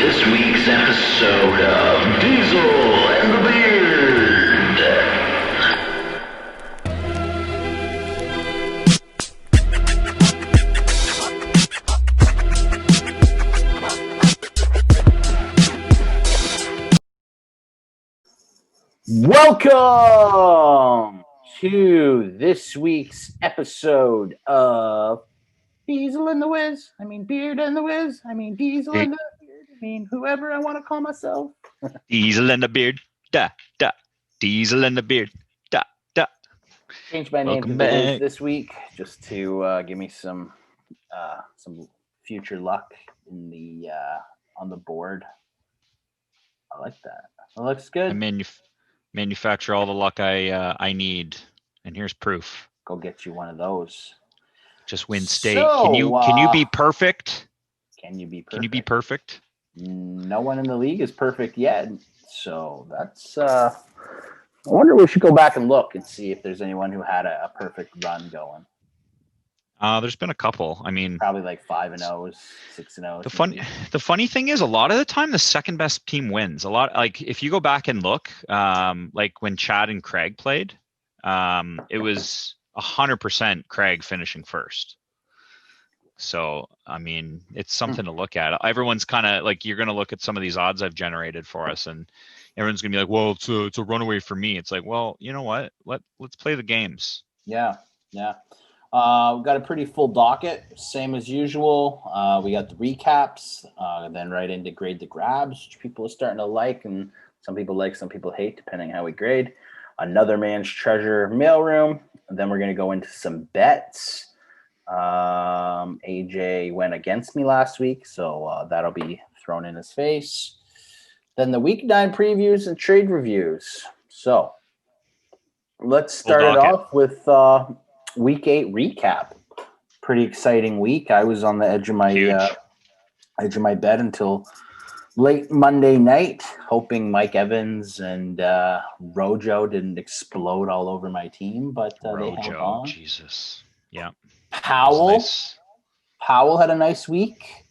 this week's episode of Diesel and the Beard. Welcome to this week's episode of Diesel and the Wiz. I mean, Beard and the Wiz. I mean, Diesel and the Beard. I mean, whoever I want to call myself. Diesel and the Beard. Da, da. Diesel and the Beard. Da, da. Changed my name to the Wiz this week just to give me some future luck in the on the board. I like that. It looks good. I manufacture all the luck I need, and here's proof. Go get you one of those. Just win state. So, can you be perfect? Can you be perfect? Can you be perfect? No one in the league is perfect yet. So that's I wonder we should go back and look and see if there's anyone who had a perfect run going. There's been a couple. I mean, probably like 5-0s, 6-0s. The funny thing is, a lot of the time the second best team wins. A lot, like if you go back and look, like when Chad and Craig played, it was 100% Craig finishing first. So I mean, it's something to look at. Everyone's kind of like, you're going to look at some of these odds I've generated for us, and everyone's going to be like, "Well, it's a runaway for me." It's like, well, you know what? Let's play the games. Yeah. We've got a pretty full docket, same as usual. We got the recaps, then right into grade the grabs, which people are starting to like, and some people like, some people hate, depending how we grade. Another man's treasure mailroom, and then we're going to go into some bets. AJ went against me last week, so that'll be thrown in his face. Then the week 9 previews and trade reviews. So let's start it off with week 8 recap. Pretty exciting week. I was on the edge of my bed until late Monday night, hoping Mike Evans and Rojo didn't explode all over my team, but they held on. Jesus. Yeah. Powell had a nice week.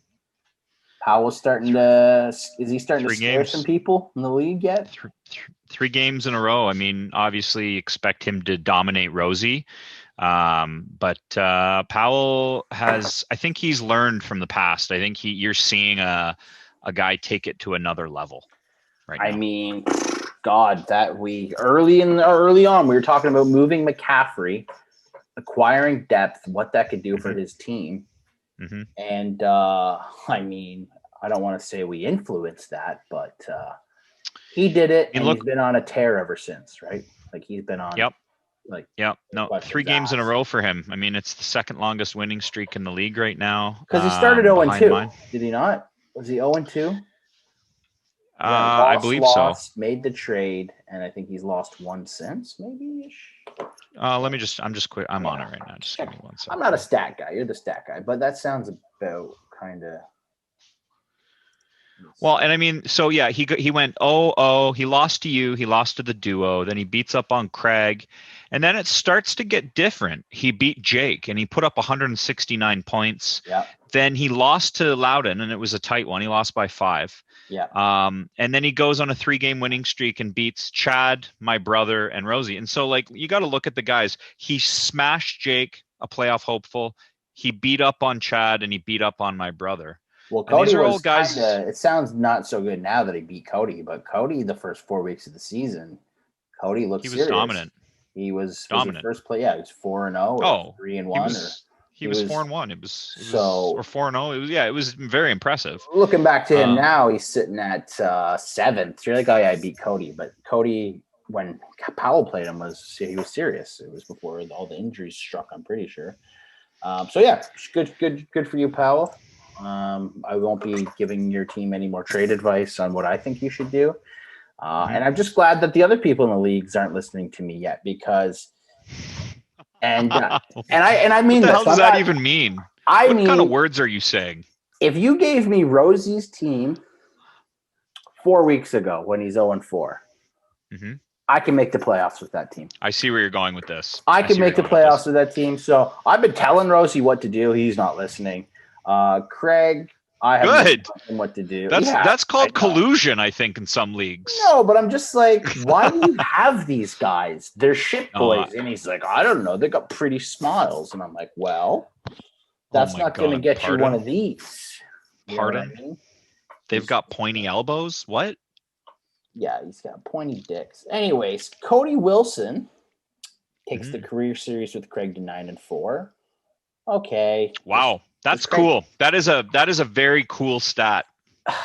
Powell's starting to scare some people in the league yet? Three games in a row. I mean, obviously expect him to dominate Rosie. But Powell has, I think he's learned from the past. I think you're seeing a guy take it to another level right now. I mean, God, that we early on, we were talking about moving McCaffrey, acquiring depth, what that could do for his team. Mm-hmm. And I mean, I don't want to say we influenced that, but he did it, and he's been on a tear ever since, right? Like he's been on. Yep. 3 games in a row for him. I mean, it's the second longest winning streak in the league right now. Because he started 0-2. Did he not? Was he 0-2? I believe so. Made the trade, and I think he's lost one since, maybe. I'm just quick. I'm on it right now. Just give me 1 second. I'm not a stat guy. You're the stat guy, but that sounds about kind of. Well, and I mean, so yeah, he went 0-0. He lost to you. He lost to the duo. Then he beats up on Craig, and then it starts to get different. He beat Jake, and he put up 169 points. Yeah. Then he lost to Loudon, and it was a tight one. He lost by 5. Yeah. And then he goes on a 3-game winning streak and beats Chad, my brother, and Rosie. And so, like, you got to look at the guys. He smashed Jake, a playoff hopeful. He beat up on Chad, and he beat up on my brother. Well, Cody was guys. It sounds not so good now that he beat Cody, but Cody, the first 4 weeks of the season, Cody looked serious. He was dominant. He was dominant. First play. Yeah, he was 4-0 or 3-1. He was 4-1. It was 4-0. It was very impressive. Looking back to him now, he's sitting at 7th. You're like, oh yeah, I beat Cody, but Cody, when Powell played him, he was serious. It was before all the injuries struck, I'm pretty sure. So yeah, good for you, Powell. I won't be giving your team any more trade advice on what I think you should do. And I'm just glad that the other people in the leagues aren't listening to me yet, because and I mean, what the hell does that even mean? What kind of words are you saying? If you gave me Rosie's team 4 weeks ago when he's 0-4, I can make the playoffs with that team. I see where you're going with this. I can make the playoffs with that team. So I've been telling Rosie what to do. He's not listening. Craig, I have Good. no fucking what to do. That's Yeah, that's I called know. collusion, I think, in some leagues. No, but I'm just like, why do you have these guys? They're shit Oh, boys. And he's like, I don't know. They got pretty smiles. And I'm like, well, that's my not going to God, get you one pardon? of these. You know what I Pardon? mean? They've got pointy elbows. What? Yeah, he's got pointy dicks. Anyways, Cody Wilson takes the Mm. career series with Craig to 9-4. Okay. Wow, that's Craig- cool. That is a very cool stat. I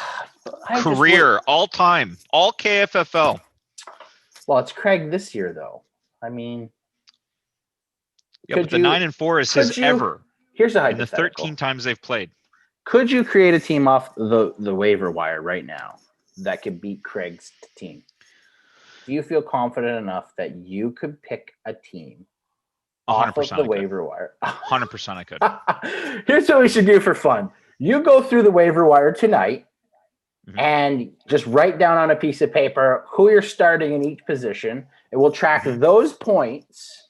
just Career, all time, all KFFL. Well, it's Craig this year, though. I mean, Yeah, but the 9-4 is his ever Here's a in the hypothetical. 13 times they've played. Could you create a team off the waiver wire right now that could beat Craig's team? Do you feel confident enough that you could pick a team off of the waiver wire? 100% I could. Here's what we should do for fun. You go through the waiver wire tonight and just write down on a piece of paper who you're starting in each position. It will track those points.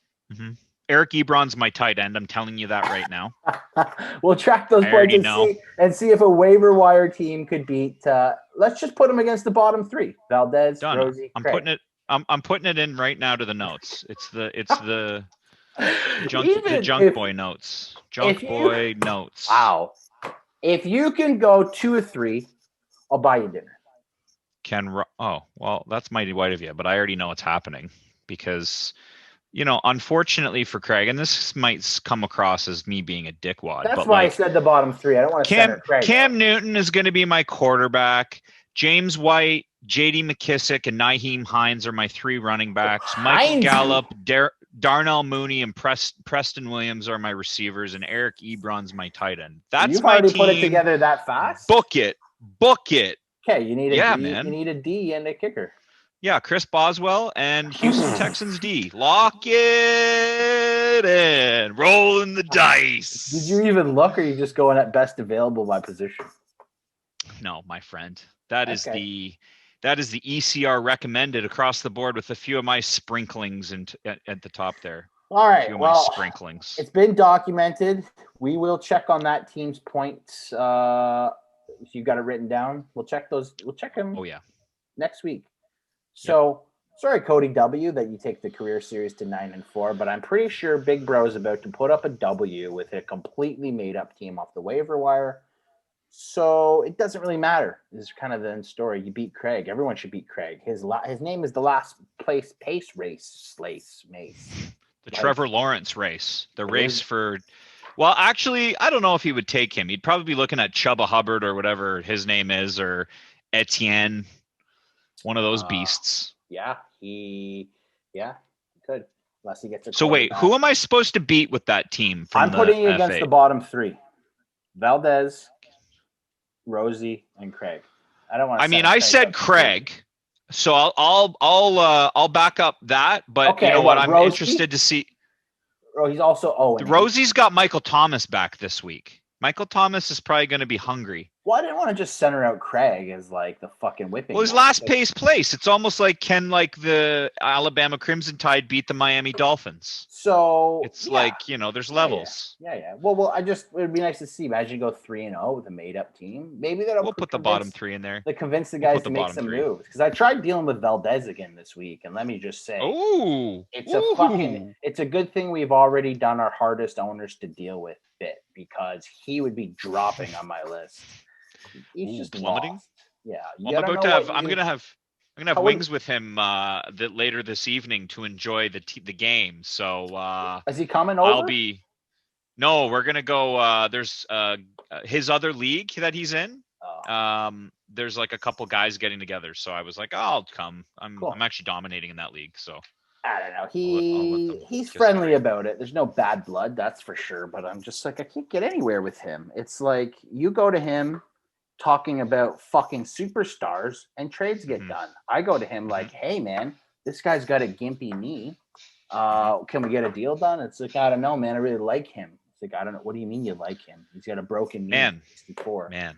Eric Ebron's my tight end. I'm telling you that right now. We'll track those points and see if a waiver wire team could beat. Let's just put them against the bottom three: Valdez, Done. Rosie, Craig. I'm putting it in right now to the notes. It's the junk boy notes. Junk boy notes. Wow. If you can go 2 or 3, I'll buy you dinner. Oh, well, that's mighty white of you, but I already know what's happening because, unfortunately for Craig, and this might come across as me being a dickwad. That's why I said the bottom 3. I don't want to center Craig. Cam Newton is going to be my quarterback. James White, J.D. McKissick, and Nyheim Hines are my 3 running backs. Michael Gallup, Darnell Mooney, and Preston Williams are my receivers, and Eric Ebron's my tight end. That's You've my already team. Put it together that fast? Book it. Okay, you need a D. Man. You need a D and a kicker. Yeah, Chris Boswell and Houston Texans D. Lock it in. Rolling the dice. Did you even look, or are you just going at best available by position? No, my friend. That is the ECR recommended across the board with a few of my sprinklings at the top there. All right. My sprinklings. It's been documented. We will check on that team's points. If you've got it written down, we'll check those. We'll check them. Oh yeah. Next week. So sorry, Cody W, that you take the career series to 9-4, but I'm pretty sure Big Bro is about to put up a W with a completely made up team off the waiver wire. So it doesn't really matter. This is kind of the end story. You beat Craig. Everyone should beat Craig. His name is the last place pace race mace. The Trevor Lawrence race. The race for. Well, actually, I don't know if he would take him. He'd probably be looking at Chubba Hubbard or whatever his name is, or Etienne, one of those beasts. He could, unless he gets a. So wait, who am I supposed to beat with that team? I'm putting you against the bottom 3: Valdez, Rosie, and Craig. I don't want to. I said Craig, so I'll back up that. But you know what? I'm interested to see. Oh, he's also Rosie's got Michael Thomas back this week. Michael Thomas is probably going to be hungry. Well, I didn't want to just center out Craig as like the fucking whipping. Well, his last place. It's almost like can the Alabama Crimson Tide beat the Miami Dolphins. So it's like, there's levels. Yeah. Well, it would be nice to see. Imagine you go 3-0 with a made up team. Maybe we'll put the bottom 3 in there. To convince the guys to make some moves. Because I tried dealing with Valdez again this week, and let me just say, it's a good thing we've already done our hardest owners to deal with bit, because he would be dropping on my list. He's just plummeting. Lost. Yeah, well, I'm gonna have wings with him later this evening to enjoy the game. So is he coming over? No, we're gonna go. There's his other league that he's in. There's like a couple guys getting together, so I was like, I'll come. I'm actually dominating in that league, so. I don't know. He's friendly about it. There's no bad blood, that's for sure. But I'm just like, I can't get anywhere with him. It's like you go to him talking about fucking superstars and trades get done. I go to him like, hey man, this guy's got a gimpy knee. Can we get a deal done? It's like, I don't know, man. I really like him. It's like, I don't know. What do you mean you like him? He's got a broken knee. Man, 64. Man,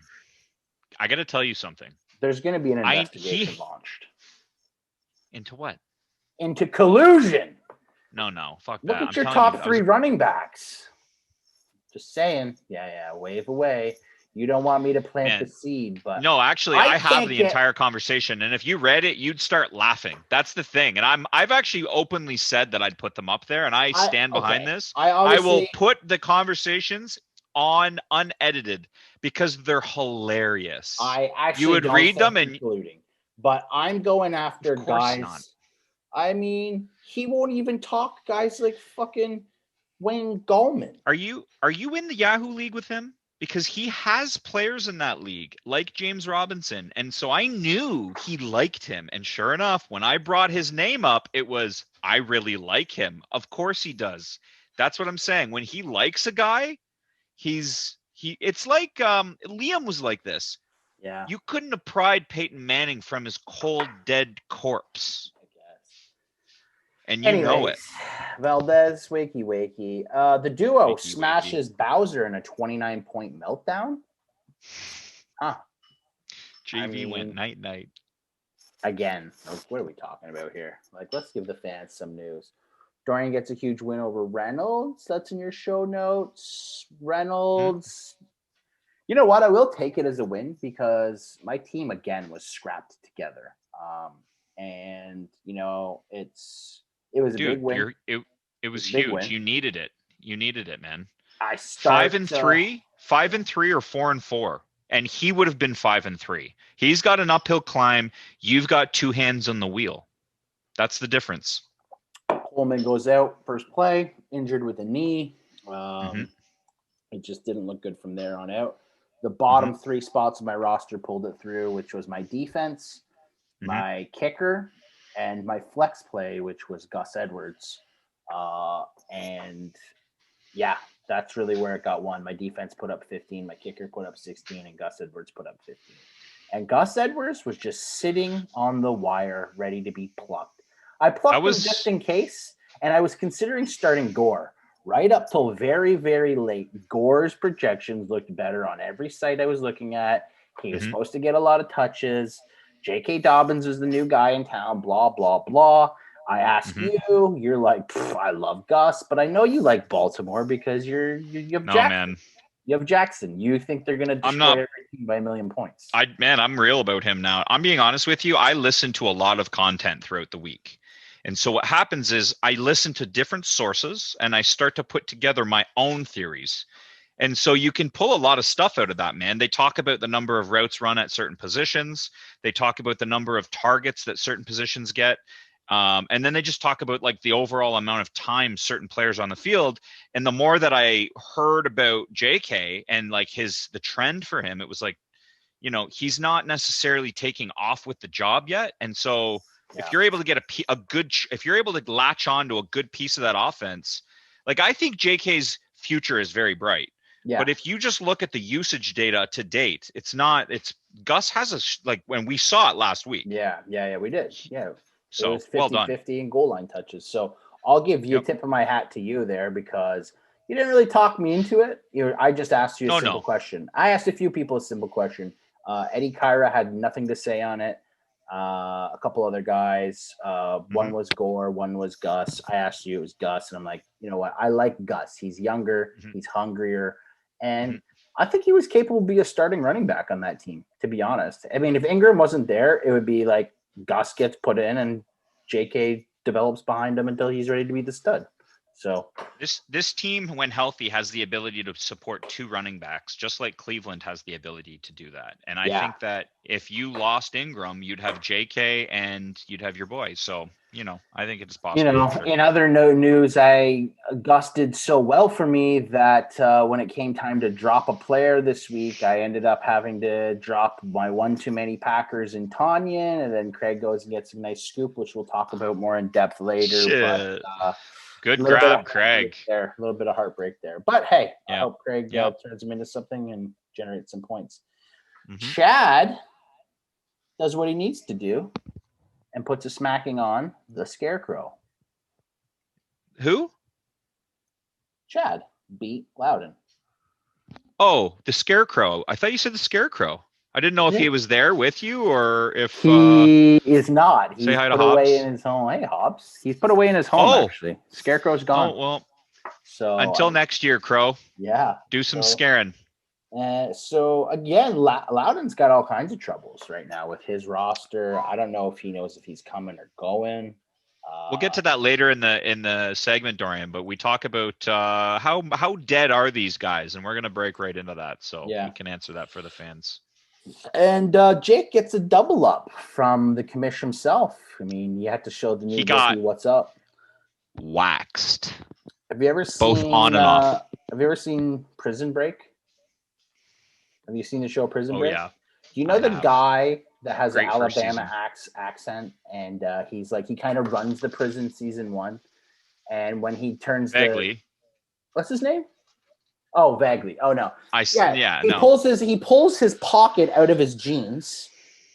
I got to tell you something. There's going to be an investigation launched. Into what? Into collusion. No, fuck that. Look at your top 3 running backs. Just saying. Yeah, wave away. You don't want me to plant the Man. seed, but No, actually, I I have can't the get- entire conversation, and if you read it, you'd start laughing. That's the thing, and I've actually openly said that I'd put them up there, and I stand behind this. I will put the conversations on unedited because they're hilarious. I actually You would don't read them, think and including, but I'm going after of course guys. not. I mean, he won't even talk guys like fucking Wayne Gallman. Are you in the Yahoo League with him? Because he has players in that league like James Robinson. And so I knew he liked him. And sure enough, when I brought his name up, it was, I really like him. Of course he does. That's what I'm saying. When he likes a guy, it's like Liam was like this. Yeah. You couldn't have pried Peyton Manning from his cold, dead corpse. I guess. And you know it. Valdez, wakey. The duo Wakey. smashes Bowser in a 29-point meltdown. Huh. JV went night. Again, what are we talking about here? Like, let's give the fans some news. Dorian gets a huge win over Reynolds. That's in your show notes. Reynolds. You know what? I will take it as a win because my team, again, was scrapped together. And, you know, it was a big win. It was huge. You needed it, man. I start 5-3 or 4-4, and he would have been 5-3. He's got an uphill climb. You've got two hands on the wheel. That's the difference. Coleman goes out first play, injured with a knee. It just didn't look good from there on out. The bottom three spots of my roster pulled it through, which was my defense, my kicker, and my flex play, which was Gus Edwards. And yeah, that's really where it got won. My defense put up 15, my kicker put up 16, and Gus Edwards put up 15. And Gus Edwards was just sitting on the wire, ready to be plucked. I plucked him just in case, and I was considering starting Gore. Right up till very, very late, Gore's projections looked better on every site I was looking at. He was supposed to get a lot of touches. J.K. Dobbins was the new guy in town, blah, blah, blah. I asked you, you're like, I love Gus, but I know you like Baltimore because you have Jackson. Man. You have Jackson. You think they're going to destroy everything by 1,000,000 points. I'm real about him now. I'm being honest with you. I listen to a lot of content throughout the week. And so what happens is I listen to different sources and I start to put together my own theories. And so you can pull a lot of stuff out of that, man. They talk about the number of routes run at certain positions. They talk about the number of targets that certain positions get. And then they just talk about like the overall amount of time certain players on the field. And the more that I heard about JK and like the trend for him, it was like, you know, he's not necessarily taking off with the job yet. And so if you're able to get if you're able to latch on to a good piece of that offense, like I think JK's future is very bright. Yeah. But if you just look at the usage data to date, it's Gus has when we saw it last week. Yeah, we did. Yeah. So it was 50-50 in goal line touches. So I'll give you a tip of my hat to you there because you didn't really talk me into it. I just asked you a simple question. I asked a few people a simple question. Eddie Kyra had nothing to say on it. A couple other guys. One was Gore, one was Gus. I asked you, it was Gus, and I'm like, you know what? I like Gus. He's younger, he's hungrier, and I think he was capable of being a starting running back on that team, to be honest. I mean, if Ingram wasn't there, it would be like Gus gets put in and JK develops behind him until he's ready to be the stud. So this team, when healthy, has the ability to support two running backs, just like Cleveland has the ability to do that. And I think that if you lost Ingram, you'd have JK and you'd have your boy. So, you know, I think it's possible. You know, in other news, Gus did so well for me that when it came time to drop a player this week, I ended up having to drop my one too many Packers in Tanyan, and then Craig goes and gets a nice scoop, which we'll talk about more in depth later. Shit. But, good grab, Craig. A little bit of heartbreak there. But hey, I hope Craig turns him into something and generates some points. Chad does what he needs to do and puts a smacking on the Scarecrow. Who? Chad beat Loudon. Oh, the Scarecrow. I thought you said the Scarecrow. I didn't know if he was there with you or if he is not. He's say hi to put Hobbs. Away in his home. Hey, Hobbs. He's put away in his home. Actually, Scarecrow's gone. Oh well. So until next year, Crow. Yeah. Do some scaring. So again, Loudon's got all kinds of troubles right now with his roster. I don't know if he knows if he's coming or going. We'll get to that later in the segment, Dorian. But we talk about how dead are these guys, and we're gonna break right into that, so Yeah. we can answer that for the fans. And Jake gets a double up from the commish himself. I mean, you had to show the new He got rookie what's up. waxed. Have you ever Both seen on and off. Have you ever seen Prison Break? Have you seen the show Prison Oh Break? yeah. Do you know I the have. guy that has Great an first Alabama season. accent, and he's like he kind of runs the prison season 1, and when he turns Vaguely. what's his name? Oh, Vaguely. Oh no, Yeah, he no. pulls his pocket out of his jeans,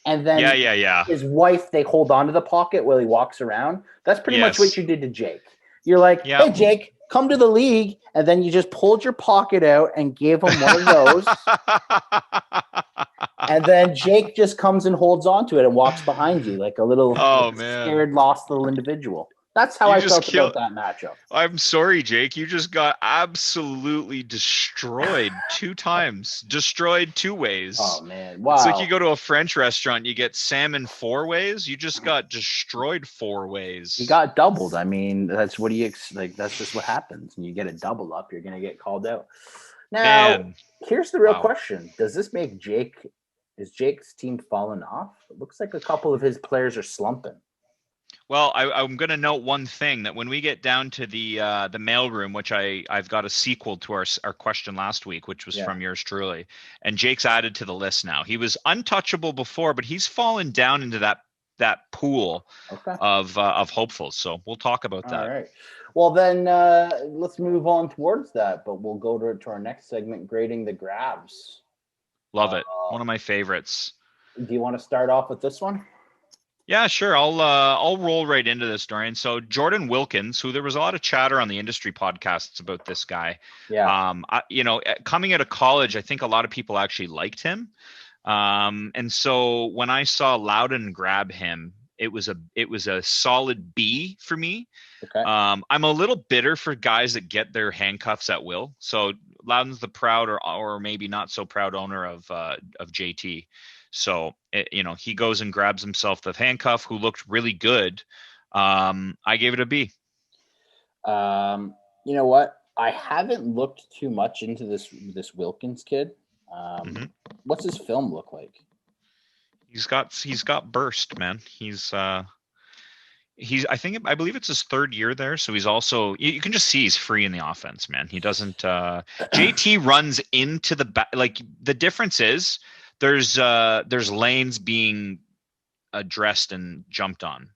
and then Yeah. his wife, they hold on to the pocket while he walks around. That's pretty much what Yes. you did to Jake. You're like, Yeah. hey Jake, come to the league, and then you just pulled your pocket out and gave him one of those. And then Jake just comes and holds on to it and walks behind you like a little man. scared, lost little individual. That's how You I just felt kill- about that matchup. I'm sorry, Jake. You just got absolutely destroyed 2 times. Destroyed 2 ways. Oh man, wow! It's like you go to a French restaurant, you get salmon 4 ways. You just got destroyed 4 ways. He got doubled. I mean, that's what that's just what happens. When you get a double up, you're gonna get called out. Now, here's the real question: does this make is Jake's team falling off? It looks like a couple of his players are slumping. Well, I'm going to note one thing, that when we get down to the mailroom, which I've got a sequel to our question last week, which was from yours truly, and Jake's added to the list now. He was untouchable before, but he's fallen down into that pool of hopefuls. So we'll talk about that. All right. Well, then let's move on towards that, but we'll go to our next segment, grading the grabs. Love it. One of my favorites. Do you want to start off with this one? Yeah, sure. I'll roll right into this, Dorian. So Jordan Wilkins, who there was a lot of chatter on the industry podcasts about this guy. Yeah. Coming out of college, I think a lot of people actually liked him. And so when I saw Loudon grab him, it was a solid B for me. Okay. I'm a little bitter for guys that get their handcuffs at will. So Loudon's the proud or maybe not so proud owner of JT. So, he goes and grabs himself the handcuff, who looked really good. I gave it a B. You know what? I haven't looked too much into this Wilkins kid. What's his film look like? He's got burst, man. I believe it's his 3rd year there. So he's also, you can just see he's free in the offense, man. He doesn't, JT runs into the back. Like, the difference is there's lanes being addressed and jumped on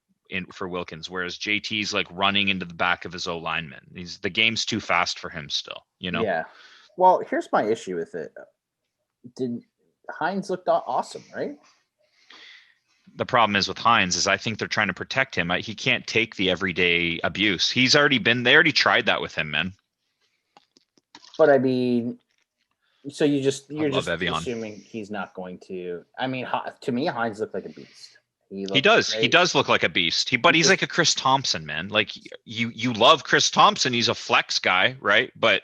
for Wilkins, whereas JT's like running into the back of his O lineman. The game's too fast for him still, Yeah. Well, here's my issue with it. Did Hines looked awesome, right? The problem is with Hines is I think they're trying to protect him. He can't take the everyday abuse. They already tried that with him, man. But I mean, so you're just Evian. assuming he's not going to. I mean, to me, Hines looked like a beast. He does. Great. He does look like a beast. But he's like a Chris Thompson, man. Like you love Chris Thompson. He's a flex guy, right? But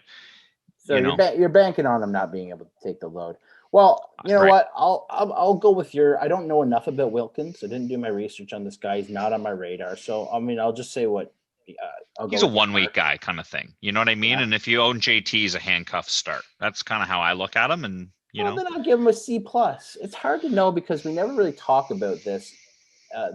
so you're banking on him not being able to take the load. Well, you know what? I'll go with I don't know enough about Wilkins. I didn't do my research on this guy. He's not on my radar. So I mean, I'll just say what. He's a 1 week guy kind of thing. You know what I mean? Yeah. And if you own JT, he's a handcuff start. That's kind of how I look at him. And then I'll give him a C+. It's hard to know because we never really talk about this,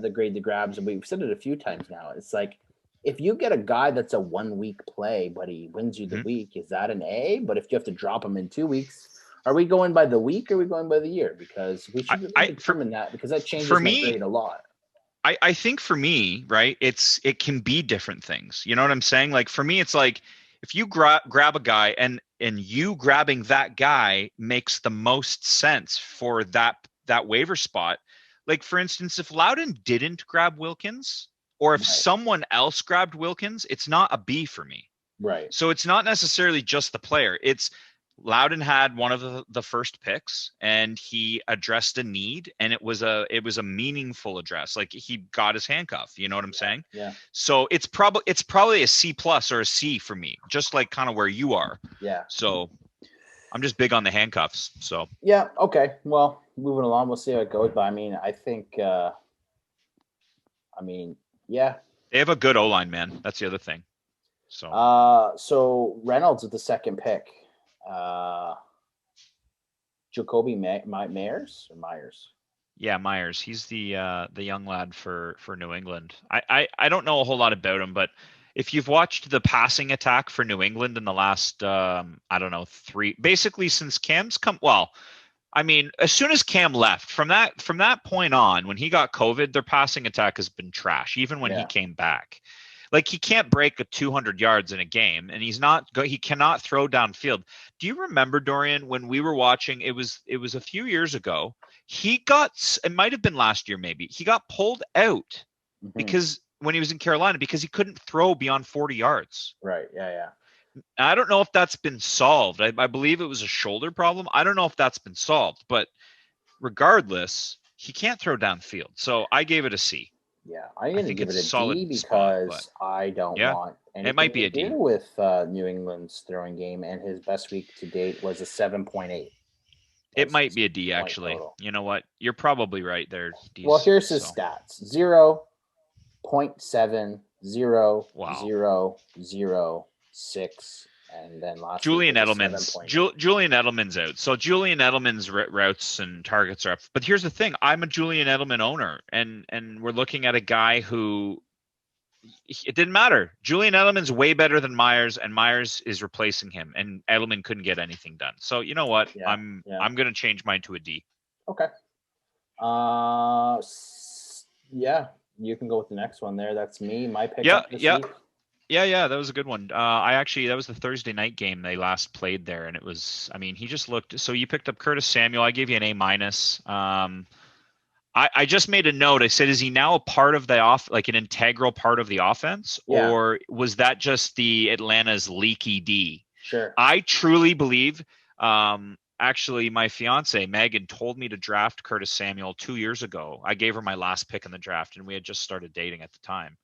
the grade the grabs, and we've said it a few times now. It's like if you get a guy that's a 1 week play, but he wins you the week, is that an A? But if you have to drop him in 2 weeks, are we going by the week or are we going by the year? Because we should determine that because that changes my grade a lot. I think for me, right, it can be different things. You know what I'm saying? Like for me, it's like if you grab a guy and you grabbing that guy makes the most sense for that waiver spot. Like for instance, if Loudon didn't grab Wilkins or if someone else grabbed Wilkins, it's not a B for me. Right. So it's not necessarily just the player. It's Loudon had one of the first picks and he addressed a need and it was a meaningful address. Like he got his handcuff, you know what I'm saying? Yeah. So it's probably a C+ or a C for me, just like kind of where you are. Yeah. So I'm just big on the handcuffs. So Yeah. Okay. Well, moving along, we'll see how it goes. But I mean, I think. Yeah. they have a good O-line, man. That's the other thing. So So Reynolds with the second pick. Jacoby Myers or Myers. yeah, Myers. He's the young lad for New England. I don't know a whole lot about him, but if you've watched the passing attack for New England in the last I don't know, basically since Cam's come, well, I mean, as soon as Cam left, from that point on, when he got COVID, their passing attack has been trash. Even when he came back, like he can't break a 200 yards in a game, and he cannot throw downfield. Do you remember, Dorian, when we were watching? It was a few years ago. It might have been last year, maybe he got pulled out because when he was in Carolina because he couldn't throw beyond 40 yards. Right. Yeah. I don't know if that's been solved. I believe it was a shoulder problem. I don't know if that's been solved, but regardless, he can't throw downfield. So I gave it a C. Yeah, I'm going to give it a D because spot, I don't want anything it might be to a D. do with New England's throwing game, and his best week to date was a 7.8. It might be a D, actually. Total. You know what? You're probably right there. D's, well, here's his stats. 0.70006, and then last Julian Edelman's out. So Julian Edelman's routes and targets are up. But here's the thing. I'm a Julian Edelman owner, and we're looking at a guy who it didn't matter. Julian Edelman's way better than Myers, and Myers is replacing him, and Edelman couldn't get anything done. So you know what? Yeah, I'm going to change mine to a D. Okay. Yeah, you can go with the next one there. That's me. My pick. Week. Yeah, that was a good one. That was the Thursday night game they last played there, and it was. I mean, he just looked. So you picked up Curtis Samuel. I gave you an A-. I just made a note. I said, is he now a part of like an integral part of the offense, or was that just the Atlanta's leaky D? Sure. I truly believe. Actually, my fiance Megan told me to draft Curtis Samuel 2 years ago. I gave her my last pick in the draft, and we had just started dating at the time.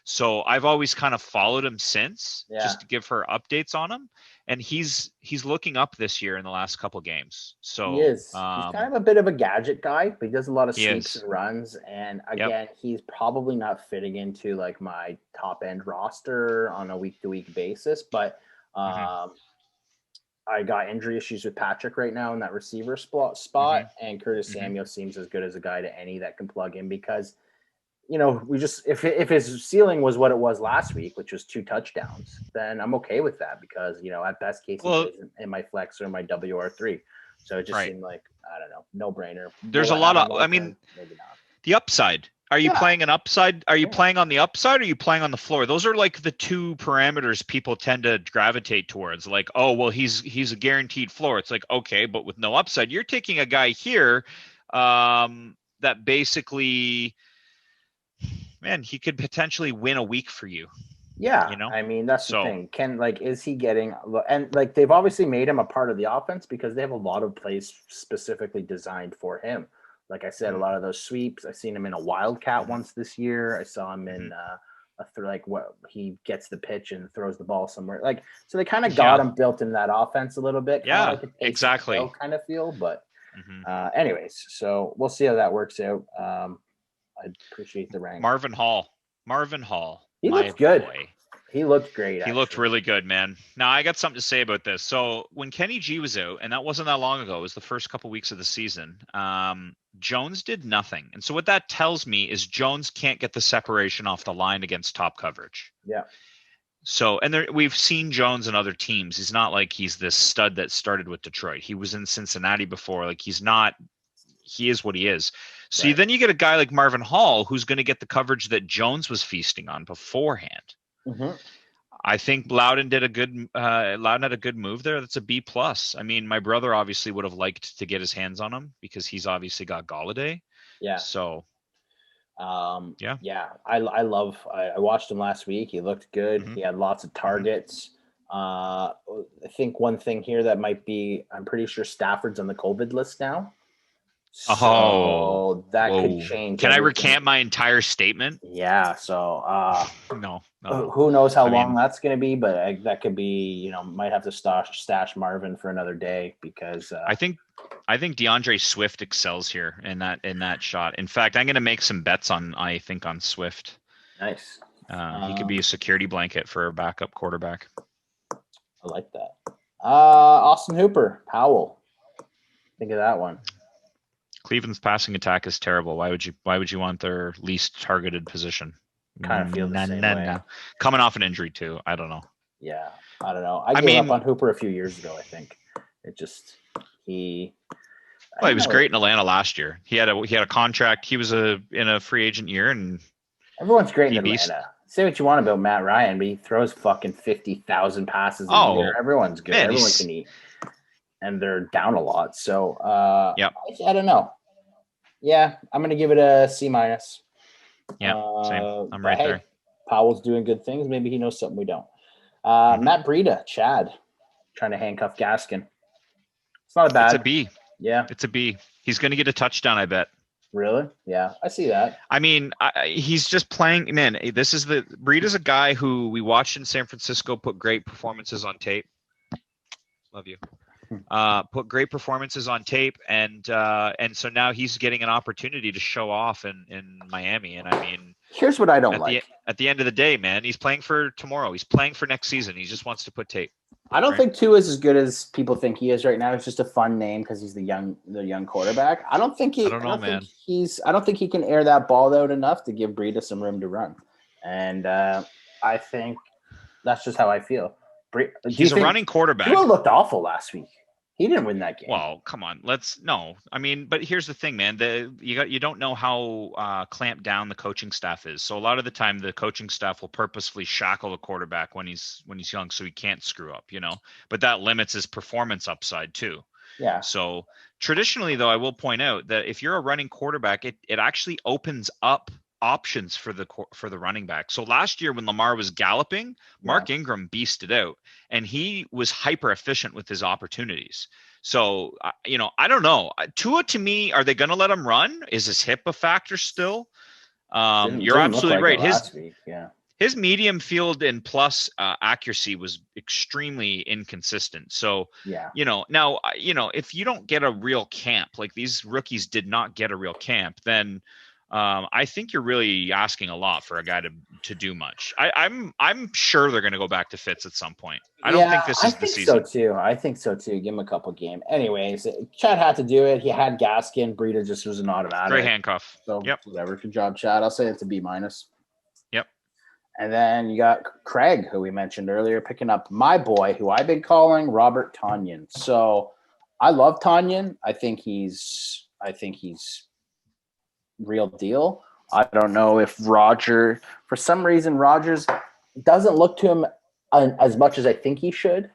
So I've always kind of followed him since, just to give her updates on him. And he's looking up this year in the last couple games. So he is. He's kind of a bit of a gadget guy, but he does a lot of sweeps and runs. And again, he's probably not fitting into like my top end roster on a week to week basis. But I got injury issues with Patrick right now in that receiver spot, and Curtis Samuel seems as good as a guy to any that can plug in because. You know, if his ceiling was what it was last week, which was 2 touchdowns, then I'm okay with that because, at best case, he isn't in my flex or my WR3. So it just seemed like, I don't know, no brainer. There's a lot of, maybe not. The upside. Are you playing an upside? Are you playing on the upside or are you playing on the floor? Those are like the two parameters people tend to gravitate towards. Like, oh, well, he's a guaranteed floor. It's like, okay, but with no upside. You're taking a guy here that basically – man, he could potentially win a week for you. Yeah. I mean, that's the thing. Is he getting, and like, they've obviously made him a part of the offense because they have a lot of plays specifically designed for him. Like I said, a lot of those sweeps, I've seen him in a wildcat once this year. I saw him in he gets the pitch and throws the ball somewhere. Like, so they kind of got him built in that offense a little bit. Yeah, exactly. Kind of feel, but anyways, so we'll see how that works out. I appreciate the rank. Marvin Hall. He looked good. He looked great. He looked really good, man. Now, I got something to say about this. So when Kenny G was out, and that wasn't that long ago, it was the first couple weeks of the season, Jones did nothing. And so what that tells me is Jones can't get the separation off the line against top coverage. Yeah. So, and we've seen Jones in other teams. He's not like he's this stud that started with Detroit. He was in Cincinnati before. Like, he is what he is. So then you get a guy like Marvin Hall who's going to get the coverage that Jones was feasting on beforehand. I think Loudon had a good move there. That's a B+. I mean, my brother obviously would have liked to get his hands on him because he's obviously got Galladay. Yeah. So I watched him last week. He looked good. He had lots of targets. I think one thing here that might be, I'm pretty sure Stafford's on the COVID list now. So that could Whoa. change. Can I everything. recant my entire statement? Yeah. So No. who knows how I long mean, that's going to be, but that could be, might have to stash Marvin for another day because I think DeAndre Swift excels here in that shot. In fact, I'm going to make some bets on Swift. nice. He could be a security blanket for a backup quarterback. I like that. Austin Hooper, Powell. Think of that one. Cleveland's passing attack is terrible. Why would you want their least targeted position? Kind of feel the same way. Coming off an injury too. I don't know. Yeah, I don't know. I gave up on Hooper a few years ago. I think it just he was great in Atlanta last year. He had a contract. He was in a free agent year, and everyone's great in Atlanta. Say what you want about Matt Ryan, but he throws fucking 50,000 passes a year. Everyone's good. Man, everyone can eat, and they're down a lot. So I don't know. Yeah, I'm gonna give it a C-. Yeah, same. I'm right there. Powell's doing good things. Maybe he knows something we don't. Matt Breida, Chad, trying to handcuff Gaskin. It's not a bad. It's a B. Yeah, it's a B. He's going to get a touchdown, I bet. Really? Yeah, I see that. I mean, he's just playing. Man, Breida's a guy who we watched in San Francisco put great performances on tape. Love you. Put great performances on tape, and so now he's getting an opportunity to show off in Miami. And I mean, here's what I don't like. At the end of the day, man, he's playing for tomorrow. He's playing for next season. He just wants to put tape. I don't think Tua is as good as people think he is right now. It's just a fun name because he's the young quarterback. I don't think he can air that ball out enough to give Breida some room to run. And I think that's just how I feel. He's a running quarterback. Tua looked awful last week. He didn't win that game. Well, come on. I mean, but here's the thing, man. You don't know how clamped down the coaching staff is. So a lot of the time, the coaching staff will purposefully shackle the quarterback when he's young, so he can't screw up. But that limits his performance upside too. Yeah. So traditionally, though, I will point out that if you're a running quarterback, it actually opens up options for the running back. So last year when Lamar was galloping, Mark Ingram beasted out, and he was hyper efficient with his opportunities. So I don't know. Tua, to me, are they going to let him run? Is his hip a factor still? You're absolutely right. His medium field and plus accuracy was extremely inconsistent. So now if you don't get a real camp, like these rookies did not get a real camp, then I think you're really asking a lot for a guy to do much. I'm sure they're going to go back to Fitz at some point. I don't think this is the season. I think so too. Give him a couple games. Anyways, Chad had to do it. He had Gaskin. Breida just was an automatic. Great handcuff. So whatever. Good job, Chad. I'll say it's a B-. Yep. And then you got Craig, who we mentioned earlier, picking up my boy, who I've been calling Robert Tonyan. So I love Tonyan. I think he's real deal. I don't know if for some reason, Rodgers doesn't look to him as much as I think he should.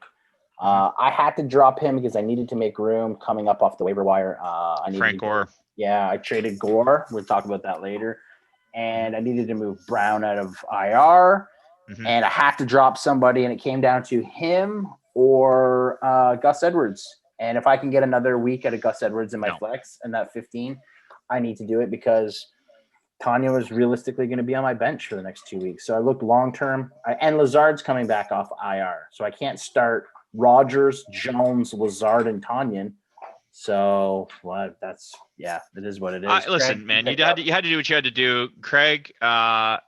I had to drop him because I needed to make room coming up off the waiver wire. Frank Gore. Yeah, I traded Gore. We'll talk about that later. And I needed to move Brown out of IR. And I had to drop somebody, and it came down to him or Gus Edwards. And if I can get another week out of Gus Edwards in my flex and that 15, I need to do it because Tanya was realistically going to be on my bench for the next 2 weeks. So I looked long-term. And Lazard's coming back off IR. So I can't start Rodgers, Jones, Lazard, and Tanyan. So it is what it is. Listen, man, you had to do what you had to do. Craig, grab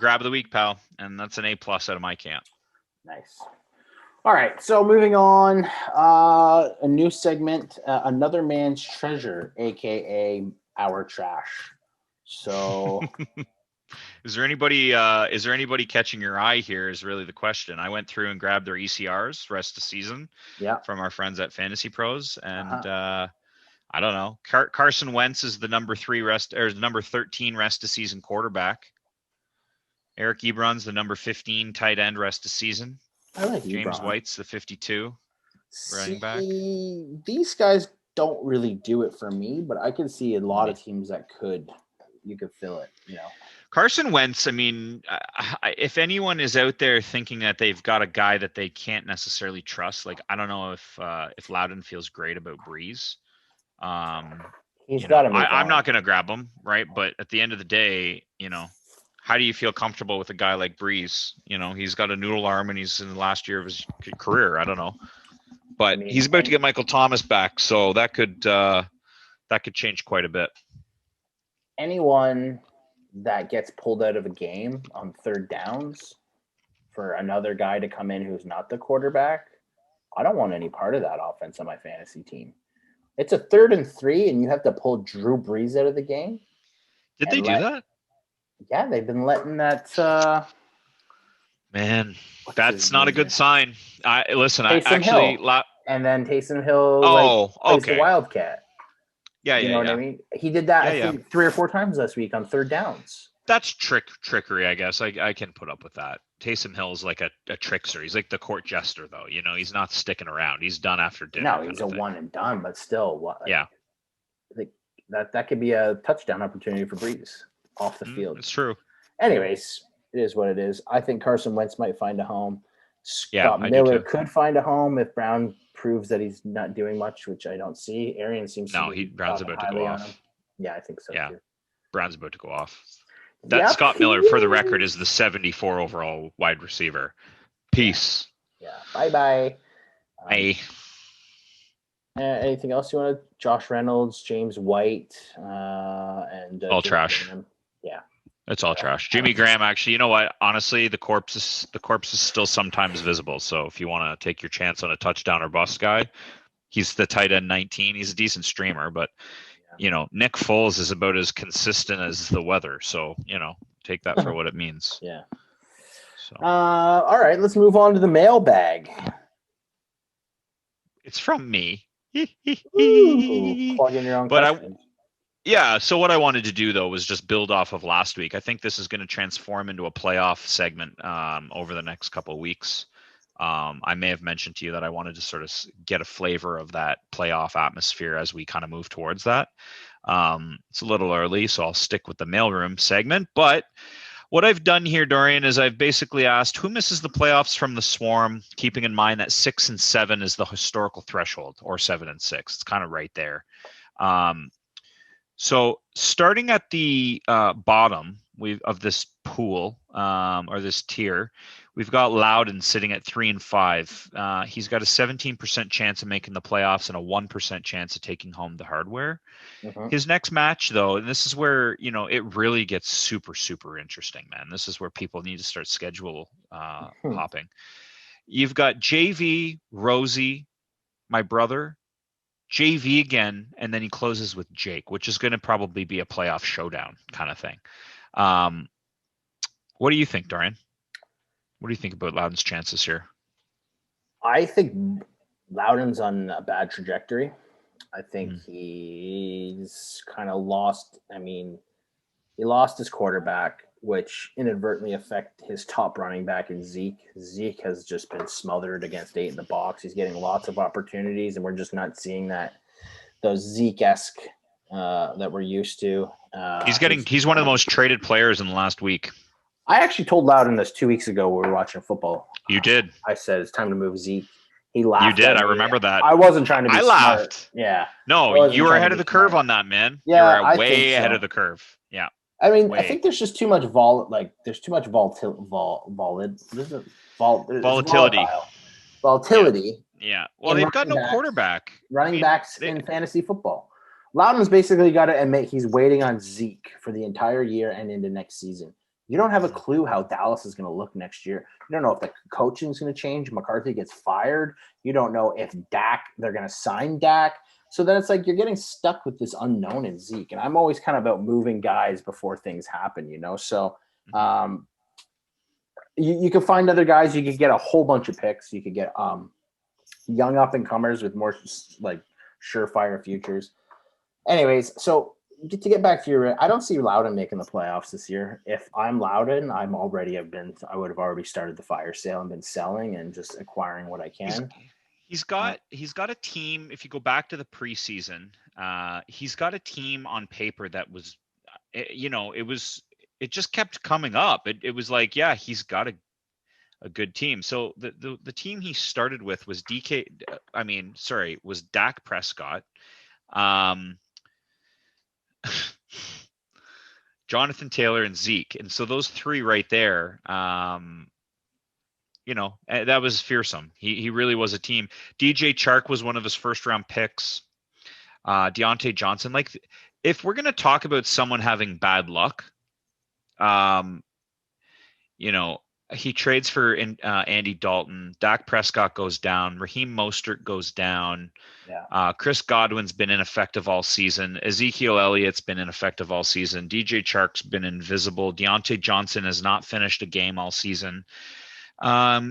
of the week, pal. And that's an A+ out of my camp. Nice. All right, so moving on, a new segment, Another Man's Treasure, a.k.a. Our Trash. So is there anybody catching your eye here is really the question. I went through and grabbed their ECRs rest of season from our friends at Fantasy Pros, and I don't know. Carson Wentz is the number 13 rest of season quarterback. Eric Ebron's the number 15 tight end rest of season. I like James White's the 52 running back. These guys don't really do it for me, but I can see a lot of teams that you could fill it, Carson Wentz, I mean, if anyone is out there thinking that they've got a guy that they can't necessarily trust, like I don't know if Loudon feels great about Breeze. He's got to move I'm on. not going to grab him, right? But at the end of the day, how do you feel comfortable with a guy like Breeze? He's got a noodle arm and he's in the last year of his career. I don't know, but he's about to get Michael Thomas back, so that could change quite a bit. Anyone that gets pulled out of a game on third downs for another guy to come in who's not the quarterback, I don't want any part of that offense on my fantasy team. It's a 3rd and 3, and you have to pull Drew Brees out of the game. Did they do that? Yeah, they've been letting that. Man, that's not a good sign. Taysom Hill. And then Taysom Hill plays the Wildcat. Yeah, you know what I mean? He did that, I think, 3 or 4 times last week on third downs. That's trickery, I guess. I can put up with that. Taysom Hill's like a trickster. He's like the court jester, though. He's not sticking around. He's done after dinner. No, he's a one and done, but still, what? Yeah. That could be a touchdown opportunity for Breeze off the field. It's true. Anyways, it is what it is. I think Carson Wentz might find a home. Scott Miller could find a home if Brown proves that he's not doing much, which I don't see. Arian seems to be Brown's about to go off. Yeah, I think so too. Brown's about to go off. Scott Miller, for the record, is the 74 overall wide receiver. Peace. Yeah. Bye-bye. Bye. Anything else you want to? Josh Reynolds, James White, and all trash. Graham. Yeah. It's all trash. Jimmy Graham, actually, you know what? Honestly, the corpse is still sometimes visible. So if you want to take your chance on a touchdown or bust guy, he's the tight end 19. He's a decent streamer, but Nick Foles is about as consistent as the weather. So, take that for what it means. Yeah. So. All right, let's move on to the mailbag. It's from me. Ooh, plug in your own questions. So what I wanted to do, though, was just build off of last week. I think this is going to transform into a playoff segment over the next couple of weeks. I may have mentioned to you that I wanted to sort of get a flavor of that playoff atmosphere as we kind of move towards that. It's a little early, so I'll stick with the mailroom segment. But what I've done here, Dorian, is I've basically asked who misses the playoffs from the Swarm, keeping in mind that 6 and 7 is the historical threshold, or 7 and 6. It's kind of right there. So starting at the bottom of this pool or this tier, we've got Loudon sitting at 3 and 5. He's got a 17% chance of making the playoffs and a 1% chance of taking home the hardware. Mm-hmm. His next match, though, and this is where it really gets super, super interesting, man. This is where people need to start schedule hopping. You've got JV, Rosie, my brother, JV again, and then he closes with Jake, which is going to probably be a playoff showdown kind of thing. What do you think, Dorian? What do you think about Loudon's chances here? I think Loudon's on a bad trajectory. I think he's kind of lost. I mean, he lost his quarterback, which inadvertently affected his top running back in Zeke. Zeke has just been smothered against 8 in the box. He's getting lots of opportunities, and we're just not seeing those Zeke-esque that we're used to. He's one of the most traded players in the last week. I actually told Loudon this 2 weeks ago when we were watching football. You did. I said it's time to move Zeke. He laughed. You did. I remember that. I wasn't trying to be smart. Laughed. Yeah. No, you were ahead of the curve on that, man. Yeah, you were way ahead of the curve. Yeah. I mean, I think there's just too much volatility. Volatility. Yeah. Well, they've got no quarterback. Running backs in fantasy football. Loudon's basically got to admit he's waiting on Zeke for the entire year and into next season. You don't have a clue how Dallas is going to look next year. You don't know if the coaching is going to change. McCarthy gets fired. You don't know if they're going to sign Dak. So then it's like you're getting stuck with this unknown in Zeke. And I'm always kind of about moving guys before things happen, So you can find other guys. You could get a whole bunch of picks. You could get young up-and-comers with more like surefire futures. Anyways, so to get back to I don't see Loudon making the playoffs this year. If I'm Loudon, I would have already started the fire sale and been selling and just acquiring what I can. He's got a team. If you go back to the preseason, he's got a team on paper that was, it just kept coming up. It was like, yeah, he's got a good team. So the team he started with was Dak Prescott. Jonathan Taylor and Zeke. And so those three right there, that was fearsome. He really was a team. DJ Chark was one of his first round picks. Deontay Johnson. Like, if we're going to talk about someone having bad luck, he trades for Andy Dalton. Dak Prescott goes down. Raheem Mostert goes down. Yeah. Chris Godwin's been ineffective all season. Ezekiel Elliott's been ineffective all season. DJ Chark's been invisible. Deontay Johnson has not finished a game all season.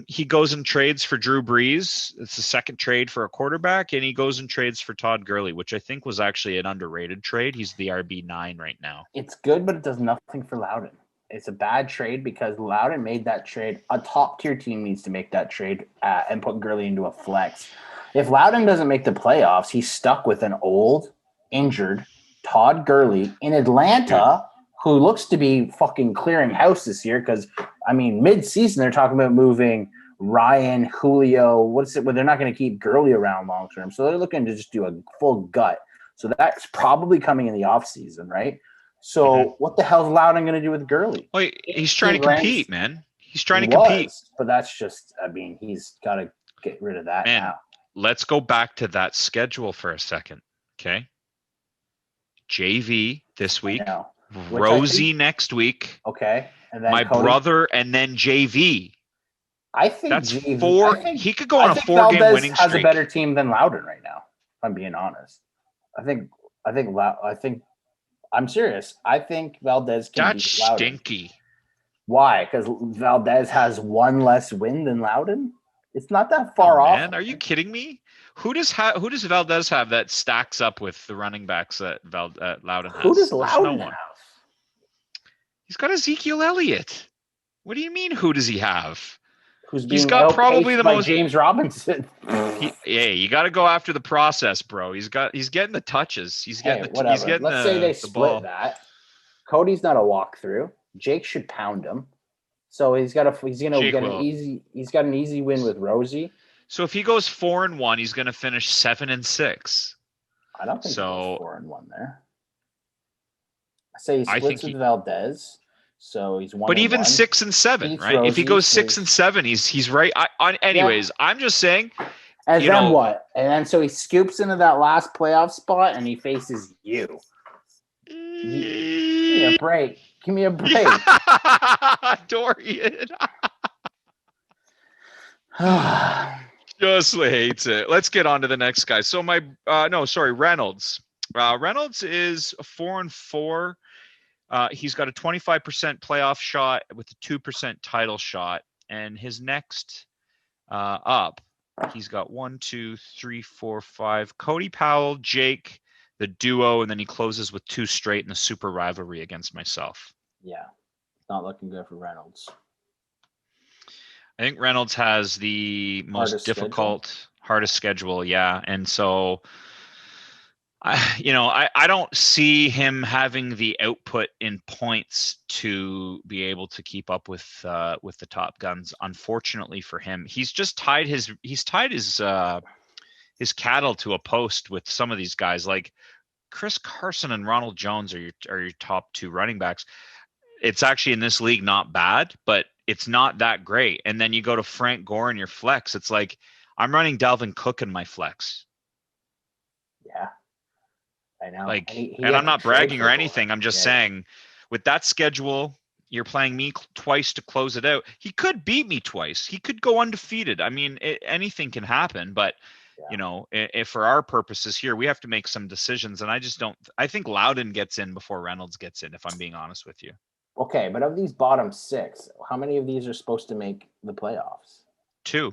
He goes and trades for Drew Brees. It's the second trade for a quarterback, and he goes and trades for Todd Gurley, which I think was actually an underrated trade. He's the RB9 right now. It's good, but it does nothing for Loudon. It's a bad trade because Loudon made that trade. A top-tier team needs to make that trade and put Gurley into a flex. If Loudon doesn't make the playoffs, he's stuck with an old, injured Todd Gurley in Atlanta, who looks to be fucking clearing house this year because, mid-season they're talking about moving Ryan, Julio. They're not going to keep Gurley around long-term, so they're looking to just do a full gut. So that's probably coming in the offseason, right? So what the hell is Loudon going to do with Gurley? Well, he's trying to compete, man. He's trying to compete. But that's just, he's got to get rid of that now. Let's go back to that schedule for a second, okay? JV this week, Rosie next week. Okay. And then my Cody. brother, and then JV. I think that's JV, four. He could go on a 4-game winning streak. Has a better team than Loudon right now, if I'm being honest. I'm serious. I think Valdez can beat Loudon. That's stinky. Why? Because Valdez has one less win than Loudon? It's not that far off. Man, are you kidding me? Who does Valdez have that stacks up with the running backs that Loudon has? Who does Loudon have? He's got Ezekiel Elliott. What do you mean? Who does he have? He's got probably the most James Robinson. You got to go after the process, bro. He's getting the touches. He's getting Let's say they split that. Cody's not a walkthrough. Jake should pound him. So he's got an easy win with Rosie. So if he goes 4-1, he's going to finish 7-6. I don't think he goes 4-1 there. I say he splits with Valdez. So he's 1. But even 6-7, right? If he goes 6-7, he's right. I'm just saying. And then what? And then so he scoops into that last playoff spot and he faces you. Give me a break. Dorian. Just hates it. Let's get on to the next guy. So Reynolds. Reynolds is 4-4. He's got a 25% playoff shot with a 2% title shot. And his next up, he's got 1, 2, 3, 4, 5. Cody Powell, Jake, the duo, and then he closes with 2 straight in the super rivalry against myself. Yeah, not looking good for Reynolds. I think Reynolds has the most difficult, hardest schedule. Yeah. And so, I don't see him having the output in points to be able to keep up with the top guns. Unfortunately for him, he's just tied his cattle to a post with some of these guys. Like Chris Carson and Ronald Jones are your top 2 running backs. It's actually in this league not bad, but it's not that great. And then you go to Frank Gore in your flex. It's like I'm running Dalvin Cook in my flex. Yeah, I know. Like, and I'm not bragging or anything. I'm just saying, with that schedule, you're playing me twice to close it out. He could beat me twice. He could go undefeated. Anything can happen. But if for our purposes here, we have to make some decisions. And I think Loudon gets in before Reynolds gets in, if I'm being honest with you. Okay, but of these bottom 6, how many of these are supposed to make the playoffs? 2.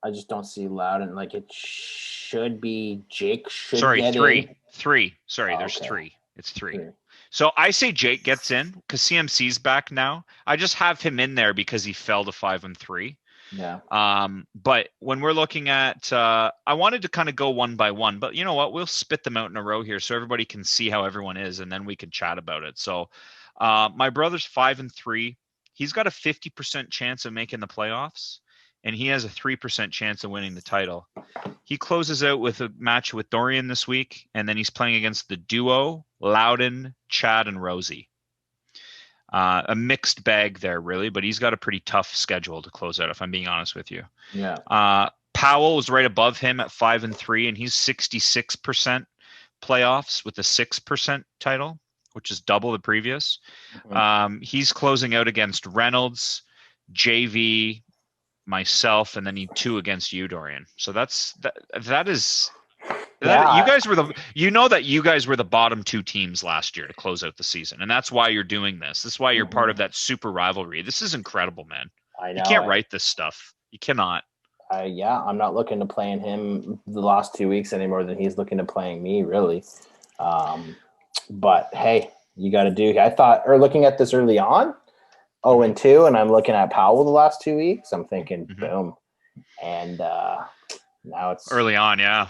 I just don't see Loudon. Like, it should be Jake should get 3. in. 3. Sorry, there's 3. It's 3. So I say Jake gets in because CMC's back now. I just have him in there because he fell to 5-3. Yeah. But when we're looking at, I wanted to kind of go one by one, but you know what? We'll spit them out in a row here so everybody can see how everyone is, and then we can chat about it. So, my brother's 5-3. He's got a 50% chance of making the playoffs, and he has a 3% chance of winning the title. He closes out with a match with Dorian this week, and then he's playing against the duo, Loudon, Chad, and Rosie. A mixed bag there, really, but he's got a pretty tough schedule to close out, if I'm being honest with you. Yeah. Powell was right above him at 5-3, and he's 66% playoffs with a 6% title, which is double the previous. Mhm. He's closing out against Reynolds, JV, myself, and then he 2 against you, Dorian. So that is Yeah. you guys were you guys were the bottom 2 teams last year to close out the season, and that's why you're doing this. This is why you're part of that super rivalry. This is incredible, man. I know. You can't write this stuff. You cannot. I'm not looking to playing him the last 2 weeks any more than he's looking to playing me, really. But hey, you got to do. I thought, or looking at this early on, 0-2, and I'm looking at Powell the last 2 weeks. I'm thinking, boom, and now it's early on, yeah.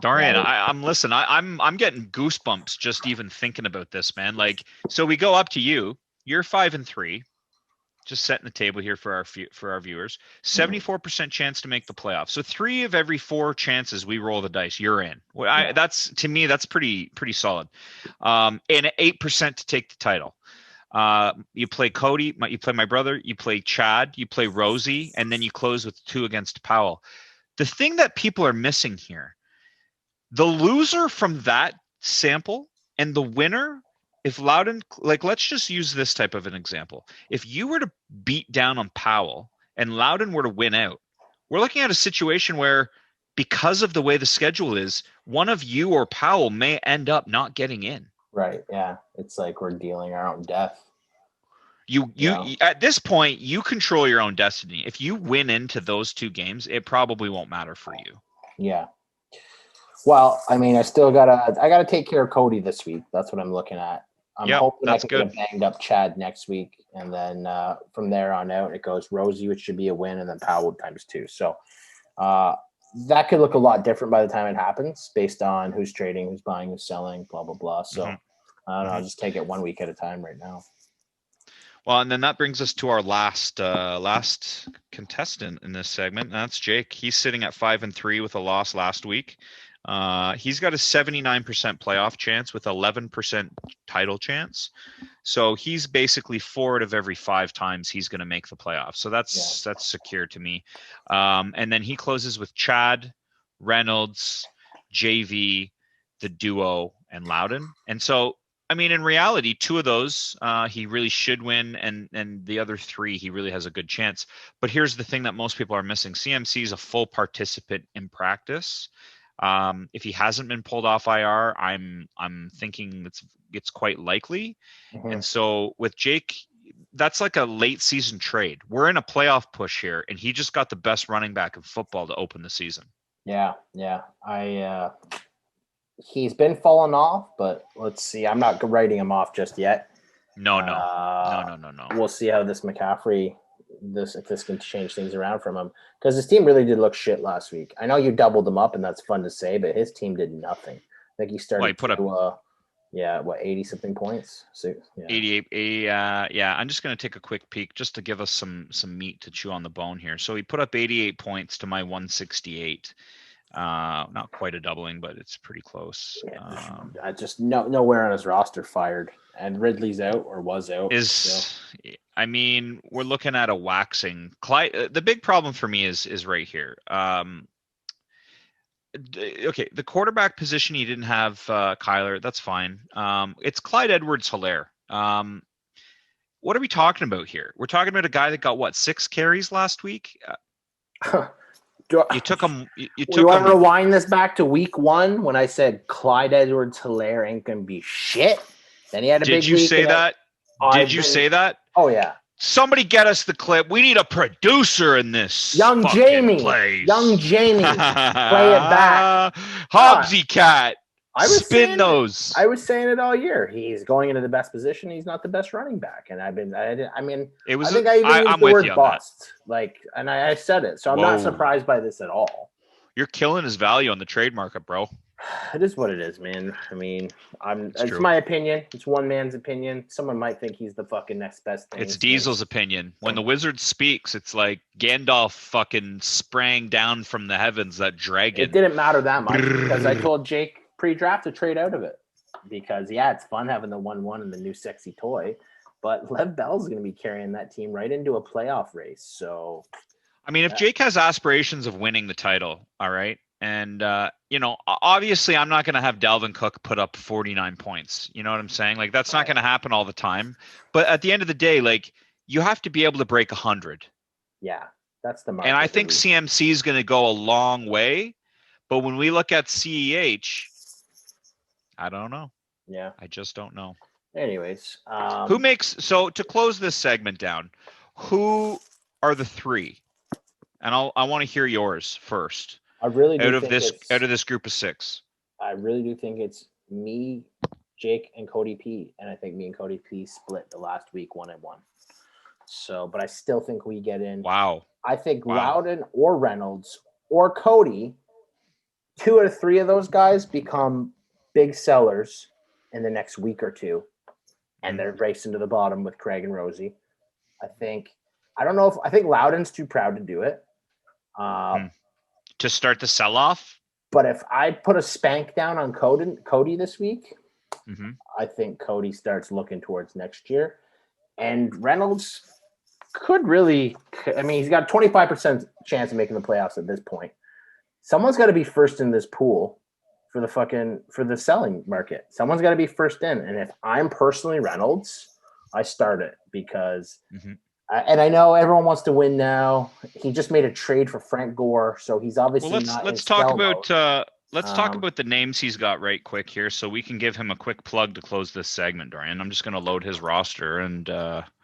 Dorian, I'm getting goosebumps just even thinking about this, man. Like, so we go up to you. You're 5-3. Just setting the table here for our viewers. 74% chance to make the playoffs. So 3 of every 4 chances we roll the dice, you're in. That's, to me, that's pretty solid. And 8% to take the title. You play Cody, you play my brother, you play Chad, you play Rosie, and then you close with 2 against Powell. The thing that people are missing here, the loser from that sample and the winner, if Loudon, like, let's just use this type of an example. If you were to beat down on Powell and Loudon were to win out, we're looking at a situation where, because of the way the schedule is, one of you or Powell may end up not getting in. Right. Yeah. It's like we're dealing our own death. You at this point, you control your own destiny. If you win into those 2 games, it probably won't matter for you. Yeah. Well, I mean, I gotta take care of Cody this week. That's what I'm looking at. I'm hoping I can get a banged up Chad next week, and then from there on out, it goes Rosie, which should be a win, and then Powell times 2. So that could look a lot different by the time it happens, based on who's trading, who's buying, who's selling, blah blah blah. So I don't know. I'll just take it 1 week at a time right now. Well, and then that brings us to our last contestant in this segment. And that's Jake. He's sitting at 5-3 with a loss last week. He's got a 79% playoff chance with 11% title chance. So he's basically 4 out of every 5 times he's going to make the playoffs. So that's secure to me. And then he closes with Chad, Reynolds, JV, the duo, and Loudon. And so, I mean, in reality, 2 of those he really should win, and the other 3 he really has a good chance. But here's the thing that most people are missing: CMC is a full participant in practice. If he hasn't been pulled off IR, I'm thinking it's quite likely. And so with Jake, that's like a late season trade. We're in a playoff push here, and he just got the best running back in football to open the season. Yeah. He's been falling off, but let's see. I'm not writing him off just yet. No. We'll see how this McCaffrey, if this can change things around from him, because his team really did look shit last week. I know you doubled him up, and that's fun to say, but his team did nothing. I think he started. Well, he put up 80 something points. So 88. Yeah. I'm just going to take a quick peek just to give us some meat to chew on the bone here. So he put up 88 points to my 168. Not quite a doubling, but it's pretty close. I just nowhere on his roster fired, and Ridley's out or was out. I mean, we're looking at a waxing. The big problem for me is right here. Okay, the quarterback position, he didn't have Kyler. That's fine. It's Clyde Edwards-Helaire. What are we talking about here? We're talking about a guy that got 6 carries last week. You took him. You want to rewind this back to week 1 when I said Clyde Edwards-Helaire ain't gonna be shit? Then he had a big week. Did you say that? Say that? Oh yeah. Somebody get us the clip. We need a producer in this. Young Jamie. Place. Young Jamie. Play it back. Hobbsy cat. I was saying it all year. He's going into the best position. He's not the best running back, and I think I even used the word bust. And I said it, so I'm not surprised by this at all. You're killing his value on the trade market, bro. it is what it is, man. I mean, it's true. my opinion. It's one man's opinion. Someone might think he's the fucking next best thing. It's Diesel's opinion. When the wizard speaks, it's like Gandalf fucking sprang down from the heavens, that dragon. It didn't matter that much because I told Jake pre-draft to trade out of it. Because, yeah, it's fun having the 1-1 and the new sexy toy. But Lev Bell's going to be carrying that team right into a playoff race. So, I mean, if Jake has aspirations of winning the title, all right, and, obviously I'm not going to have Dalvin Cook put up 49 points. You know what I'm saying? Like, that's not going to happen all the time. But at the end of the day, like, you have to be able to break 100. Yeah, that's the mark. And I think CMC is going to go a long way. But when we look at CEH, I don't know. Yeah. I just don't know. Anyways. So to close this segment down, who are the three? And I want to hear yours first. I really do out of this group of six. I really do think it's me, Jake, and Cody P. And I think me and Cody P split the last week 1-1. So, but I still think we get in. Wow. I think Loudon or Reynolds or Cody, 2 out of 3 of those guys become big sellers in the next week or two. And they're racing to the bottom with Craig and Rosie. I think Loudon's too proud to do it. To start the sell-off? But if I put a spank down on Cody this week, I think Cody starts looking towards next year. And Reynolds could really – I mean, he's got a 25% chance of making the playoffs at this point. Someone's got to be first in this pool for the selling market. Someone's got to be first in. And if I'm personally Reynolds, I start it because and I know everyone wants to win now. He just made a trade for Frank Gore, so he's obviously not. Let's talk about the names he's got right quick here, so we can give him a quick plug to close this segment, Dorian. I'm just going to load his roster, and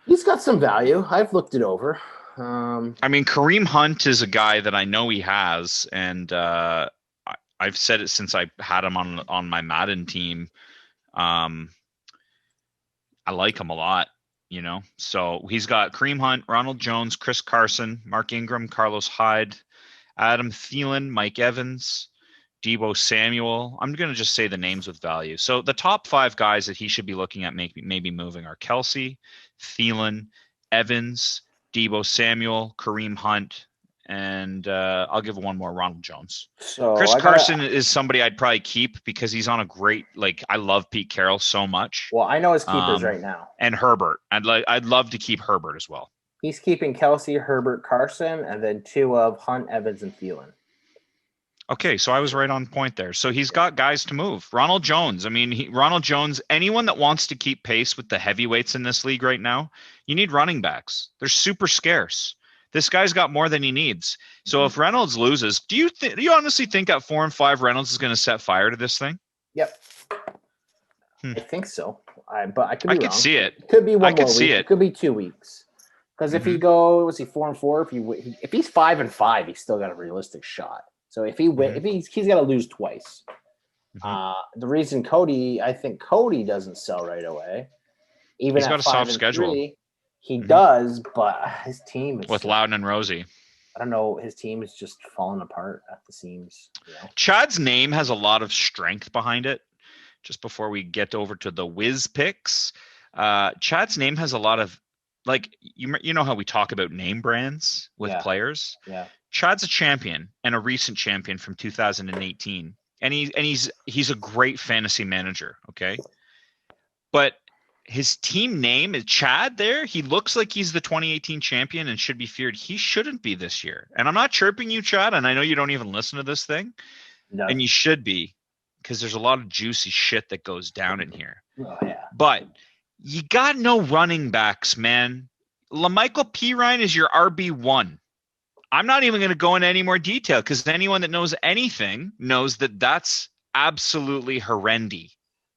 he's got some value. I've looked it over. I mean, Kareem Hunt is a guy that I know he has, and I've said it since I had him on my Madden team. I like him a lot. So he's got Kareem Hunt, Ronald Jones, Chris Carson, Mark Ingram, Carlos Hyde, Adam Thielen, Mike Evans, Deebo Samuel. I'm going to just say the names with value. So the top 5 guys that he should be looking at maybe moving are Kelsey, Thielen, Evans, Deebo Samuel, Kareem Hunt, and I'll give one more, Ronald Jones. So Chris Carson is somebody I'd probably keep because he's on a great, I love Pete Carroll so much. Well, I know his keepers right now. And Herbert. I'd love to keep Herbert as well. He's keeping Kelsey, Herbert, Carson, and then 2 of Hunt, Evans, and Thielen. Okay, so I was right on point there. So he's got guys to move. Ronald Jones. I mean, Ronald Jones, anyone that wants to keep pace with the heavyweights in this league right now, you need running backs. They're super scarce. This guy's got more than he needs. So if Reynolds loses, do you honestly think at 4-5 Reynolds is going to set fire to this thing? Yep. I think so. But I could be wrong. Could see it. Could be one I could more see week. it. It could be 2 weeks. Because if he goes, was he 4-4? If he's 5-5, he's still got a realistic shot. So if he wins, he's got to lose twice. The reason I think Cody doesn't sell right away, even he's at got a soft schedule. He does, but his team is with Loudon and Rosie. I don't know. His team is just falling apart at the seams. Chad's name has a lot of strength behind it. Just before we get over to the whiz picks, Chad's name has a lot of you know how we talk about name brands with players. Yeah. Chad's a champion and a recent champion from 2018, and he's a great fantasy manager. Okay, but his team name is Chad there. He looks like he's the 2018 champion and should be feared. He shouldn't be this year. And I'm not chirping you, Chad, and I know you don't even listen to this thing. No. And you should be, because there's a lot of juicy shit that goes down in here. Oh, yeah. But you got no running backs, man. LaMichael Pirine is your RB1. I'm not even going to go into any more detail because anyone that knows anything knows that that's absolutely horrendous.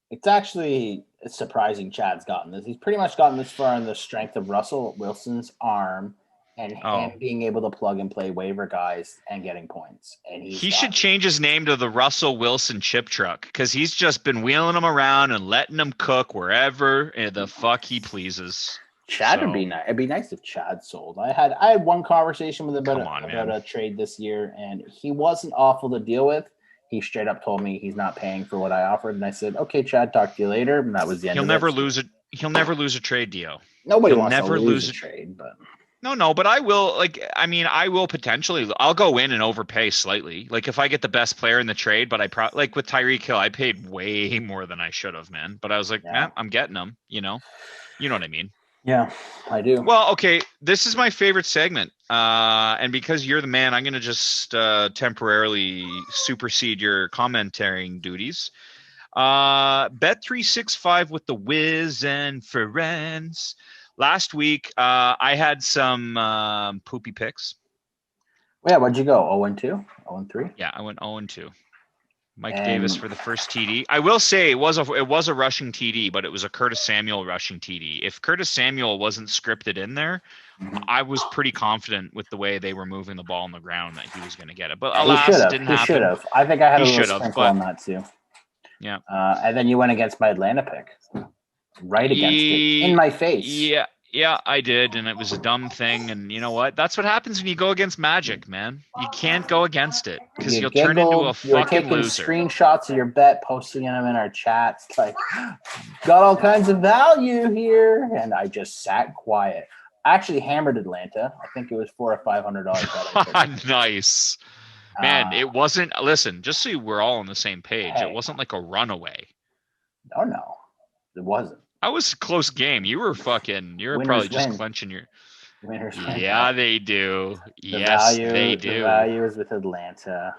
It's actually surprising Chad's gotten this. He's pretty much gotten this far on the strength of Russell Wilson's arm and him being able to plug and play waiver guys and getting points. And he should change his name to the Russell Wilson chip truck because he's just been wheeling them around and letting them cook wherever the fuck he pleases. Chad would be nice. It'd be nice if Chad sold. I had one conversation with him about a trade this year, and he wasn't awful to deal with. he straight up told me he's not paying for what I offered, and I said, "Okay, Chad, talk to you later." And that was the end. He'll of never it. lose it. He'll never lose a trade, Dio. Nobody He'll wants never to lose lose a it. trade, but No, but I will. I will potentially. I'll go in and overpay slightly. Like if I get the best player in the trade, but like with Tyreek Hill, I paid way more than I should have, man. But I was like, yeah, I'm getting him. You know what I mean. yeah, I do. Well, okay, this is my favorite segment, and because you're the man, I'm gonna just temporarily supersede your commentating duties. Bet365 with the Wiz and friends. Last week, I had some poopy picks. Yeah, what'd you go? 0-2, 0-3. Yeah, I went 0-2. Mike And Davis for the first TD. I will say it was a rushing TD, but it was a Curtis Samuel rushing TD. If Curtis Samuel wasn't scripted in there, I was pretty confident with the way they were moving the ball on the ground that he was going to get it. But alas, it didn't happen. He should have. I think I had He a little should have, sprinkle but- on that too. Yeah. And then you went against my Atlanta pick, right against it, in my face. Yeah, I did, and it was a dumb thing. And you know what? That's what happens when you go against Magic, man. You can't go against it because you'll turn into a You were fucking taking loser. screenshots of your bet, posting them in our chats, like, got all kinds of value here, and I just sat quiet. I actually hammered Atlanta. I think it was $400 or $500 bet. Nice. Man, it wasn't. Listen, just so we're all on the same page, it wasn't like a runaway. Oh no, it wasn't. That was a close game. You were Winners probably just win. clenching your. Winners win. Yeah, they do. The Yes, value, they do. The value is with Atlanta.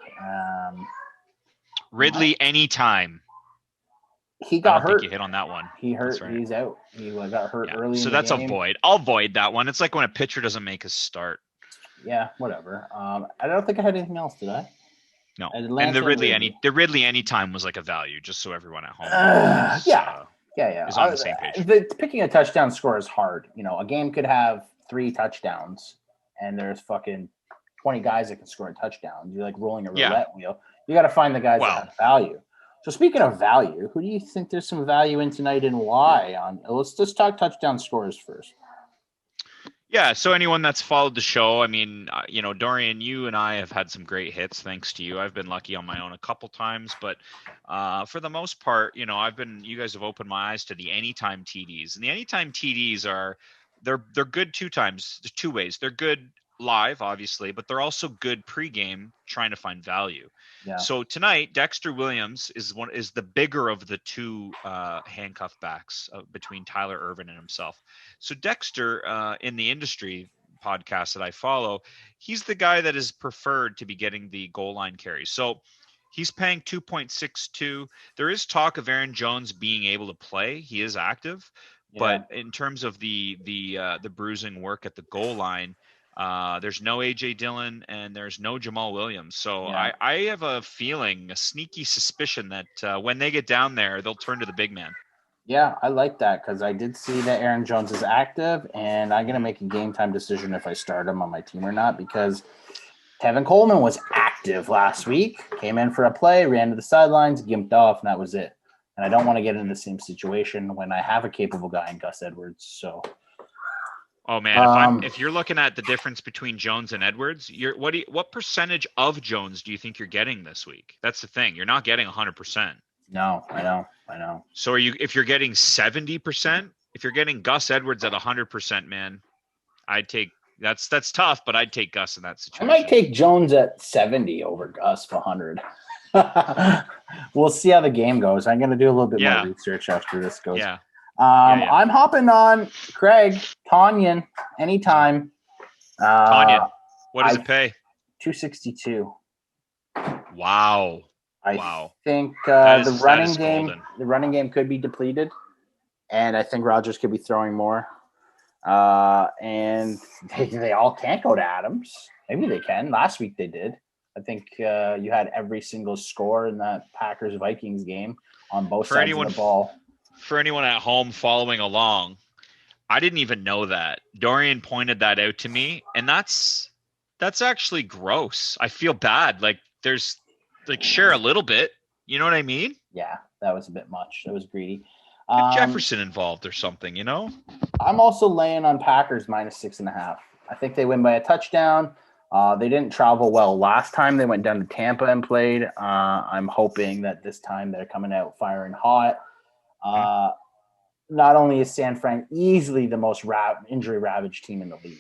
Ridley, anytime. He I got don't hurt. think you hit on that one. He hurt. That's right. He's out. He got hurt Yeah. early. So in the that's game. a void. I'll void that one. It's like when a pitcher doesn't make a start. Yeah, whatever. I don't think I had anything else, did I? No. Atlanta, And the Ridley anytime was like a value, just so everyone at home Yeah. is on the same page. Picking a touchdown score is hard. You know, a game could have 3 touchdowns, and there's fucking 20 guys that can score a touchdown. You're like rolling a roulette wheel. You got to find the guys that have value. So speaking of value, who do you think there's some value in tonight and why? Let's just talk touchdown scores first. Yeah, so anyone that's followed the show, I mean, Dorian, you and I have had some great hits thanks to you. I've been lucky on my own a couple times, but for the most part, you guys have opened my eyes to the anytime TDs. And the anytime TDs they're good two ways. They're good live, obviously, but they're also good pregame trying to find value. Yeah. So tonight, Dexter Williams is the bigger of the two handcuff backs between Tyler Ervin and himself. So Dexter, in the industry podcast that I follow, he's the guy that is preferred to be getting the goal line carries. So he's paying 2.62. There is talk of Aaron Jones being able to play. He is active, but in terms of the bruising work at the goal line, there's no AJ Dillon and there's no Jamal Williams. So I have a sneaky suspicion that when they get down there, they'll turn to the big man. Yeah, I like that because I did see that Aaron Jones is active, and I'm going to make a game time decision if I start him on my team or not because Tevin Coleman was active last week, came in for a play, ran to the sidelines, gimped off, and that was it. And I don't want to get into the same situation when I have a capable guy in Gus Edwards. So. Oh man, if you're looking at the difference between Jones and Edwards, what percentage of Jones do you think you're getting this week? That's the thing. You're not getting 100%. No, I know. So if you're getting 70%, if you're getting Gus Edwards at 100%, man, I'd take that's tough, but I'd take Gus in that situation. I might take Jones at 70 over Gus for 100. We'll see how the game goes. I'm going to do a little bit more research after this goes. Yeah. I'm hopping on Craig Tanyan anytime. Tanyan, what does it pay? 262. Wow. I think the running game could be depleted, and I think Rodgers could be throwing more. And they all can't go to Adams. Maybe they can. Last week they did. I think you had every single score in that Packers-Vikings game on both sides of the ball. For anyone at home following along, I didn't even know that. Dorian pointed that out to me, and that's actually gross. I feel bad. Like there's share a little bit. You know what I mean? Yeah, that was a bit much. That was greedy. Jefferson involved or something, I'm also laying on Packers -6.5. I think they win by a touchdown. They didn't travel well last time. They went down to Tampa and played. I'm hoping that this time they're coming out firing hot. Not only is San Fran easily the most injury ravaged team in the league,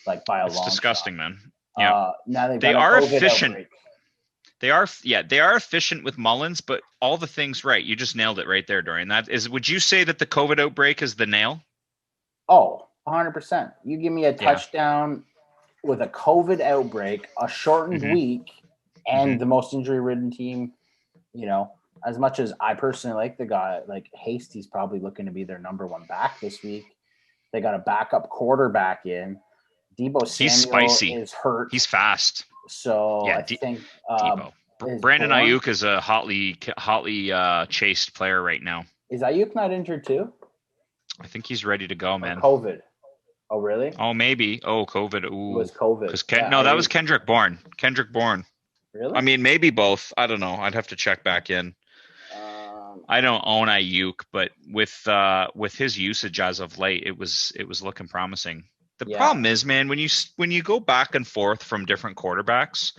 like by a long It's disgusting, shot. man. Yeah, Now they've they got a are COVID efficient. outbreak. They are efficient with Mullins, but all the things right. You just nailed it right there, Dorian. That is. Would you say that the COVID outbreak is the nail? Oh, 100%. You give me a touchdown with a COVID outbreak, a shortened week, and the most injury-ridden team, as much as I personally like the guy, like Hasty's probably looking to be their number one back this week. They got a backup quarterback in. Debo Samuel He's spicy. is hurt. He's fast. So yeah, I think Debo. Brandon Ayuk is a hotly chased player right now. Is Ayuk not injured too? I think he's ready to go, man. COVID. Oh, really? Oh, maybe. Oh, COVID. Ooh. It was COVID. No, that was Kendrick Bourne. Really? I mean, maybe both. I don't know. I'd have to check back in. I don't own Ayuk, but with his usage as of late, it was looking promising. The problem is, man, when you go back and forth from different quarterbacks,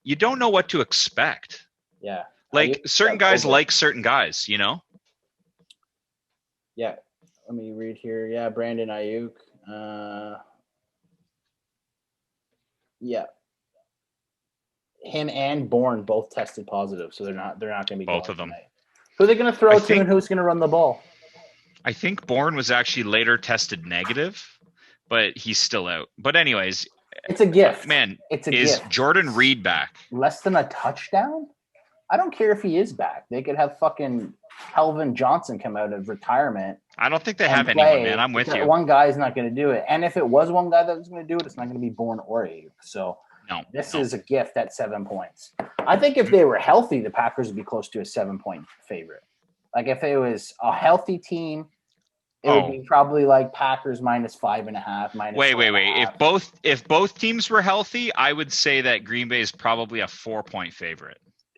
you don't know what to expect. Yeah. Like certain guys like certain guys, Yeah. Let me read here. Yeah, Brandon Ayuk. Yeah. Him and Bourne both tested positive, so they're not going to be both going of them. Tonight. Who are they going to throw to, and who's going to run the ball? I think Bourne was actually later tested negative, but he's still out. But anyways, it's a gift, man. It's a gift. Is Jordan Reed back? Less than a touchdown? I don't care if he is back. They could have fucking Calvin Johnson come out of retirement. I don't think they have anyone, man. I'm with you. One guy's not going to do it. And if it was one guy that was going to do it, it's not going to be Bourne or Ayuk. So this is a gift at 7 points. I think if they were healthy, the Packers would be close to a 7-point favorite. Like if it was a healthy team, it would be probably like Packers -5.5, Wait. If both teams were healthy, I would say that Green Bay is probably a 4-point favorite.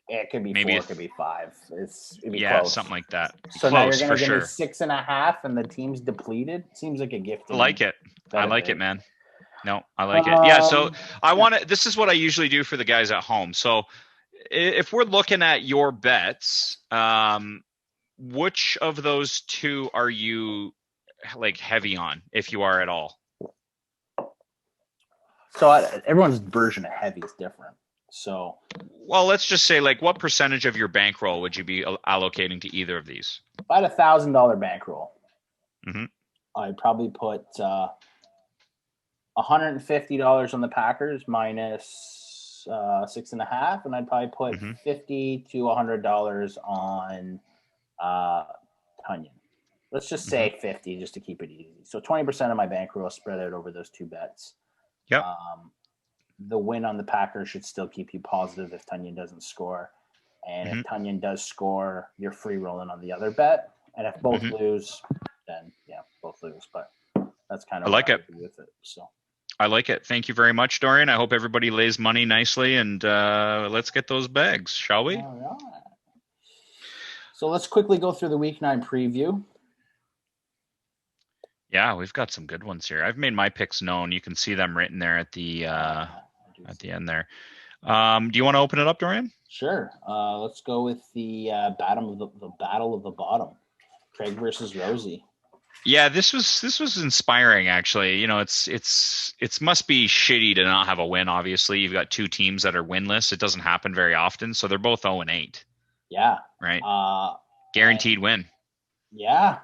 It could be 4, it could be 5. It'd be close. Something like that. So close, now you're going to give me sure. 6.5, and the team's depleted. Seems like a gift. I like it. I like it, man. No, I like it. Yeah. So this is what I usually do for the guys at home. So if we're looking at your bets, which of those two are you like heavy on, if you are at all? So everyone's version of heavy is different. So, well, let's just say, like, what percentage of your bankroll would you be allocating to either of these? If I had $1,000 bankroll, mm-hmm. I'd probably put $150 on the Packers minus 6.5, and I'd probably put $50 to $100 on Tunyon. Let's just say 50, just to keep it easy. So 20% of my bankroll spread out over those two bets. Yep. The win on the Packers should still keep you positive if Tunyon doesn't score. And if Tunyon does score, you're free rolling on the other bet. And if both lose, then both lose. But that's kind of I like it with it. So I like it. Thank you very much, Dorian. I hope everybody lays money nicely, and let's get those bags, shall we? All right. So let's quickly go through the Week 9 preview. Yeah, we've got some good ones here. I've made my picks known. You can see them written there at the end there. Do you want to open it up, Dorian? Sure. Let's go with the battle of the bottom. Craig versus Rosie. Yeah, this was inspiring, actually. It's must be shitty to not have a win. Obviously, you've got two teams that are winless. It doesn't happen very often, so they're both 0-8. Yeah. Right. Guaranteed win. Yeah.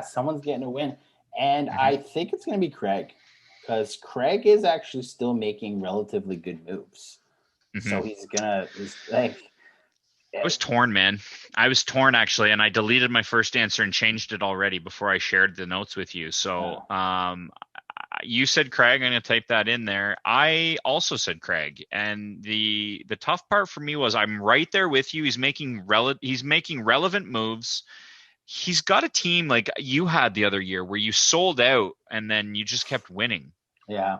Someone's getting a win. And I think it's going to be Craig, because Craig is actually still making relatively good moves. So he's like. I was torn, man. I was torn, actually, and I deleted my first answer and changed it already before I shared the notes with you. So you said Craig. I'm going to type that in there. I also said Craig. And the tough part for me was I'm right there with you. He's making relevant moves. He's got a team like you had the other year where you sold out and then you just kept winning. Yeah.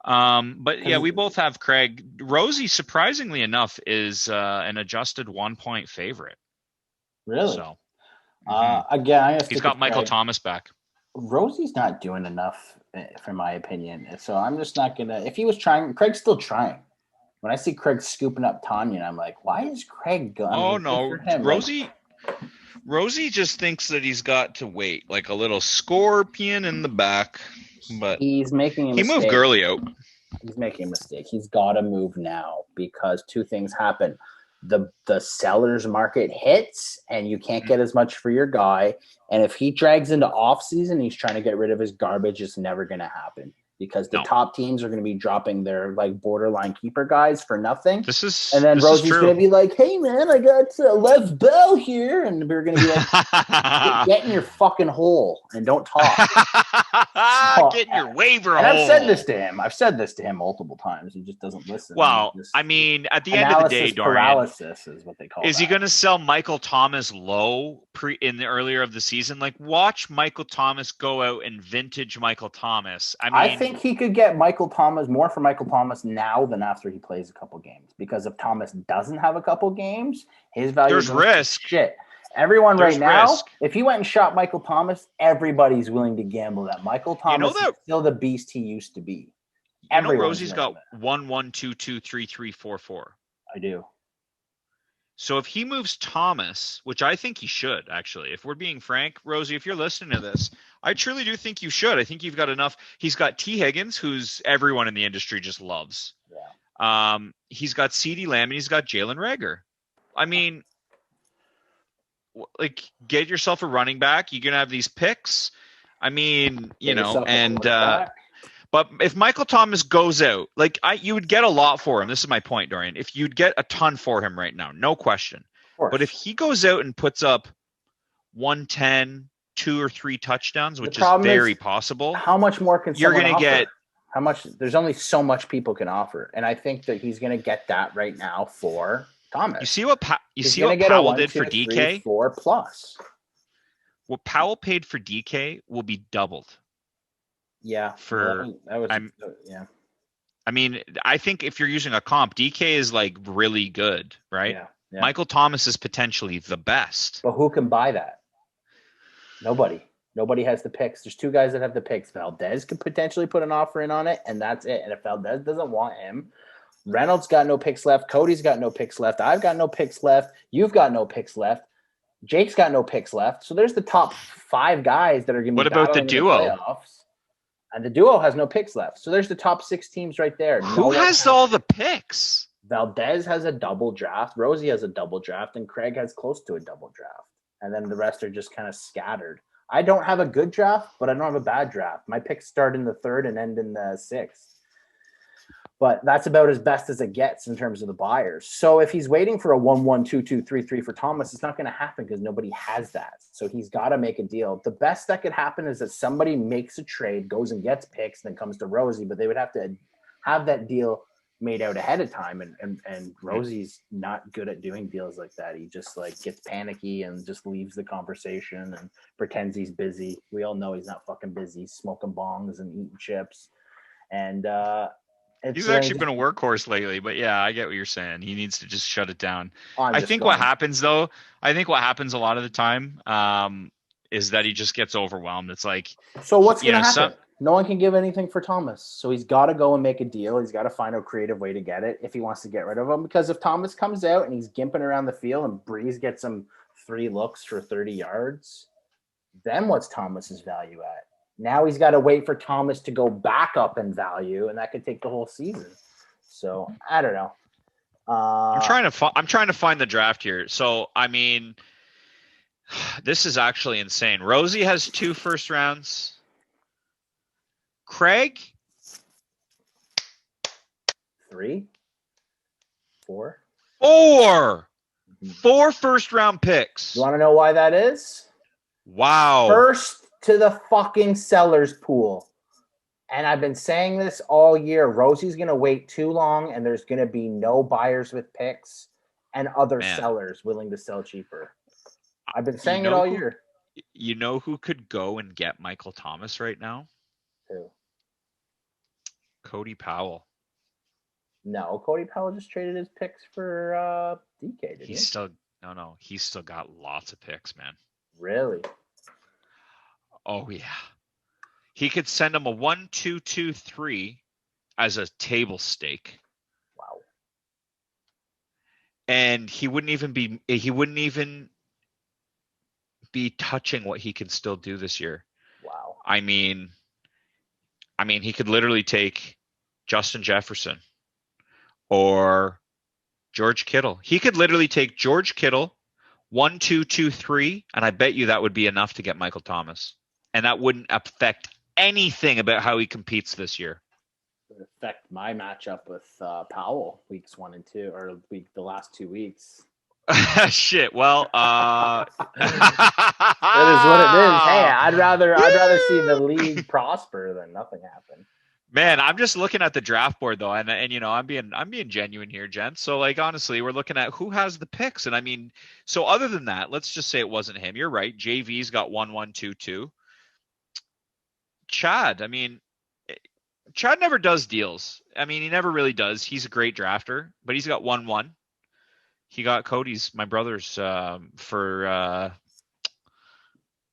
But yeah, we both have Craig. Rosie, surprisingly enough, is an adjusted 1-point favorite. Really? So again, he's got Michael Thomas back. Rosie's not doing enough from my opinion. So I'm just not gonna. If he was trying, Craig's still trying. When I see Craig scooping up Tanya, I'm like, why is Craig going? Oh Good no, for him. Rosie just thinks that he's got to wait, like a little scorpion in the back. But he's making a he mistake. moved Gurley out. He's making a mistake. He's got to move now because two things happen. The seller's market hits and you can't get as much for your guy. And if he drags into off season, he's trying to get rid of his garbage. It's never going to happen because the top teams are going to be dropping their like borderline keeper guys for nothing. And then Rosie's going to be like, hey man, I got Lev Bell here. And we're going to be like, get in your fucking hole and don't talk. Get in your waiver and hole. I've said this to him multiple times. He just doesn't listen. Well, I mean, at the end of the day, Dorian, paralysis is what they call it. Is he going to sell Michael Thomas low in the earlier of the season? Like, watch Michael Thomas go out and vintage Michael Thomas. I think he could get Michael Thomas more for Michael Thomas now than after he plays a couple games. Because if Thomas doesn't have a couple games, his value there's risk. Shit. Everyone right now, if he went and shot Michael Thomas, everybody's willing to gamble that Michael Thomas is still the beast he used to be. You know Rosie's got 1, 1, 2, 2, 3, 3, 4, 4. I do. So if he moves Thomas, which I think he should, actually, if we're being frank, Rosie, if you're listening to this, I truly do think you should. I think you've got enough. He's got T. Higgins, who's everyone in the industry just loves. Yeah. He's got CeeDee Lamb, and he's got Jalen Reagor. I mean, like, get yourself a running back. You're going to have these picks. I mean, but if Michael Thomas goes out, like you would get a lot for him. This is my point, Dorian. If you'd get a ton for him right now, no question. But if he goes out and puts up 110, 2 or 3 touchdowns, which is very possible, how much more can you're going to get? How much? There's only so much people can offer, and I think that he's going to get that right now for Thomas. You see what Powell did for DK? 4+. What Powell paid for DK will be doubled. Yeah. I mean, I think if you're using a comp, DK is like really good, right? Yeah. Michael Thomas is potentially the best. But who can buy that? Nobody. Nobody has the picks. There's 2 guys that have the picks. Valdez could potentially put an offer in on it, and that's it. And if Valdez doesn't want him, Reynolds got no picks left. Cody's got no picks left. I've got no picks left. You've got no picks left. Jake's got no picks left. So there's the top 5 guys that are going to be. What about the duo? And the duo has no picks left. So there's the top 6 teams right there. Who has all the picks? Valdez has a double draft. Rosie has a double draft. And Craig has close to a double draft. And then the rest are just kind of scattered. I don't have a good draft, but I don't have a bad draft. My picks start in the 3rd and end in the 6th. But that's about as best as it gets in terms of the buyers. So if he's waiting for a 1-1, 2-2, 3-3 for Thomas, it's not going to happen because nobody has that. So he's got to make a deal. The best that could happen is that somebody makes a trade, goes and gets picks, then comes to Rosie. But they would have to have that deal made out ahead of time. And Rosie's not good at doing deals like that. He just like gets panicky and just leaves the conversation and pretends he's busy. We all know he's not fucking busy. He's smoking bongs and eating chips. And he's actually been a workhorse lately, but yeah, I get what you're saying. He needs to just shut it down. I think what happens a lot of the time is that he just gets overwhelmed. It's like, so what's going to happen? No one can give anything for Thomas. So he's got to go and make a deal. He's got to find a creative way to get it if he wants to get rid of him. Because if Thomas comes out and he's gimping around the field and Breeze gets him 3 looks for 30 yards, then what's Thomas's value at? Now he's got to wait for Thomas to go back up in value, and that could take the whole season. So I don't know. I'm trying to find the draft here. So I mean, this is actually insane. Rosie has 2 first rounds. Craig, 3, 4, 4 first round picks. You want to know why that is? Wow. First to the fucking seller's pool. And I've been saying this all year. Rosie's going to wait too long, and there's going to be no buyers with picks and other sellers willing to sell cheaper. I've been saying it all year. You know who could go and get Michael Thomas right now? Who? Cody Powell. No, Cody Powell just traded his picks for DK, didn't he? He's still got lots of picks, man. Really? Oh yeah. He could send him a 1-2-2-3 as a table stake. Wow. And he wouldn't even be touching what he can still do this year. Wow. I mean, he could literally take Justin Jefferson or George Kittle. He could literally take George Kittle, 1-2-2-3, and I bet you that would be enough to get Michael Thomas. And that wouldn't affect anything about how he competes this year. It would affect my matchup with Powell weeks 1 and 2, or the last 2 weeks. Shit. Well, That is what it is. Hey, I'd rather see the league prosper than nothing happen. Man, I'm just looking at the draft board though, and I'm being genuine here, gents. So like honestly, we're looking at who has the picks, and I mean, so other than that, let's just say it wasn't him. You're right. JV's got 1-1-2-2. Chad, I mean, Chad never does deals. I mean, he never really does. He's a great drafter, but he's got 1-1. He got Cody's, my brother's, for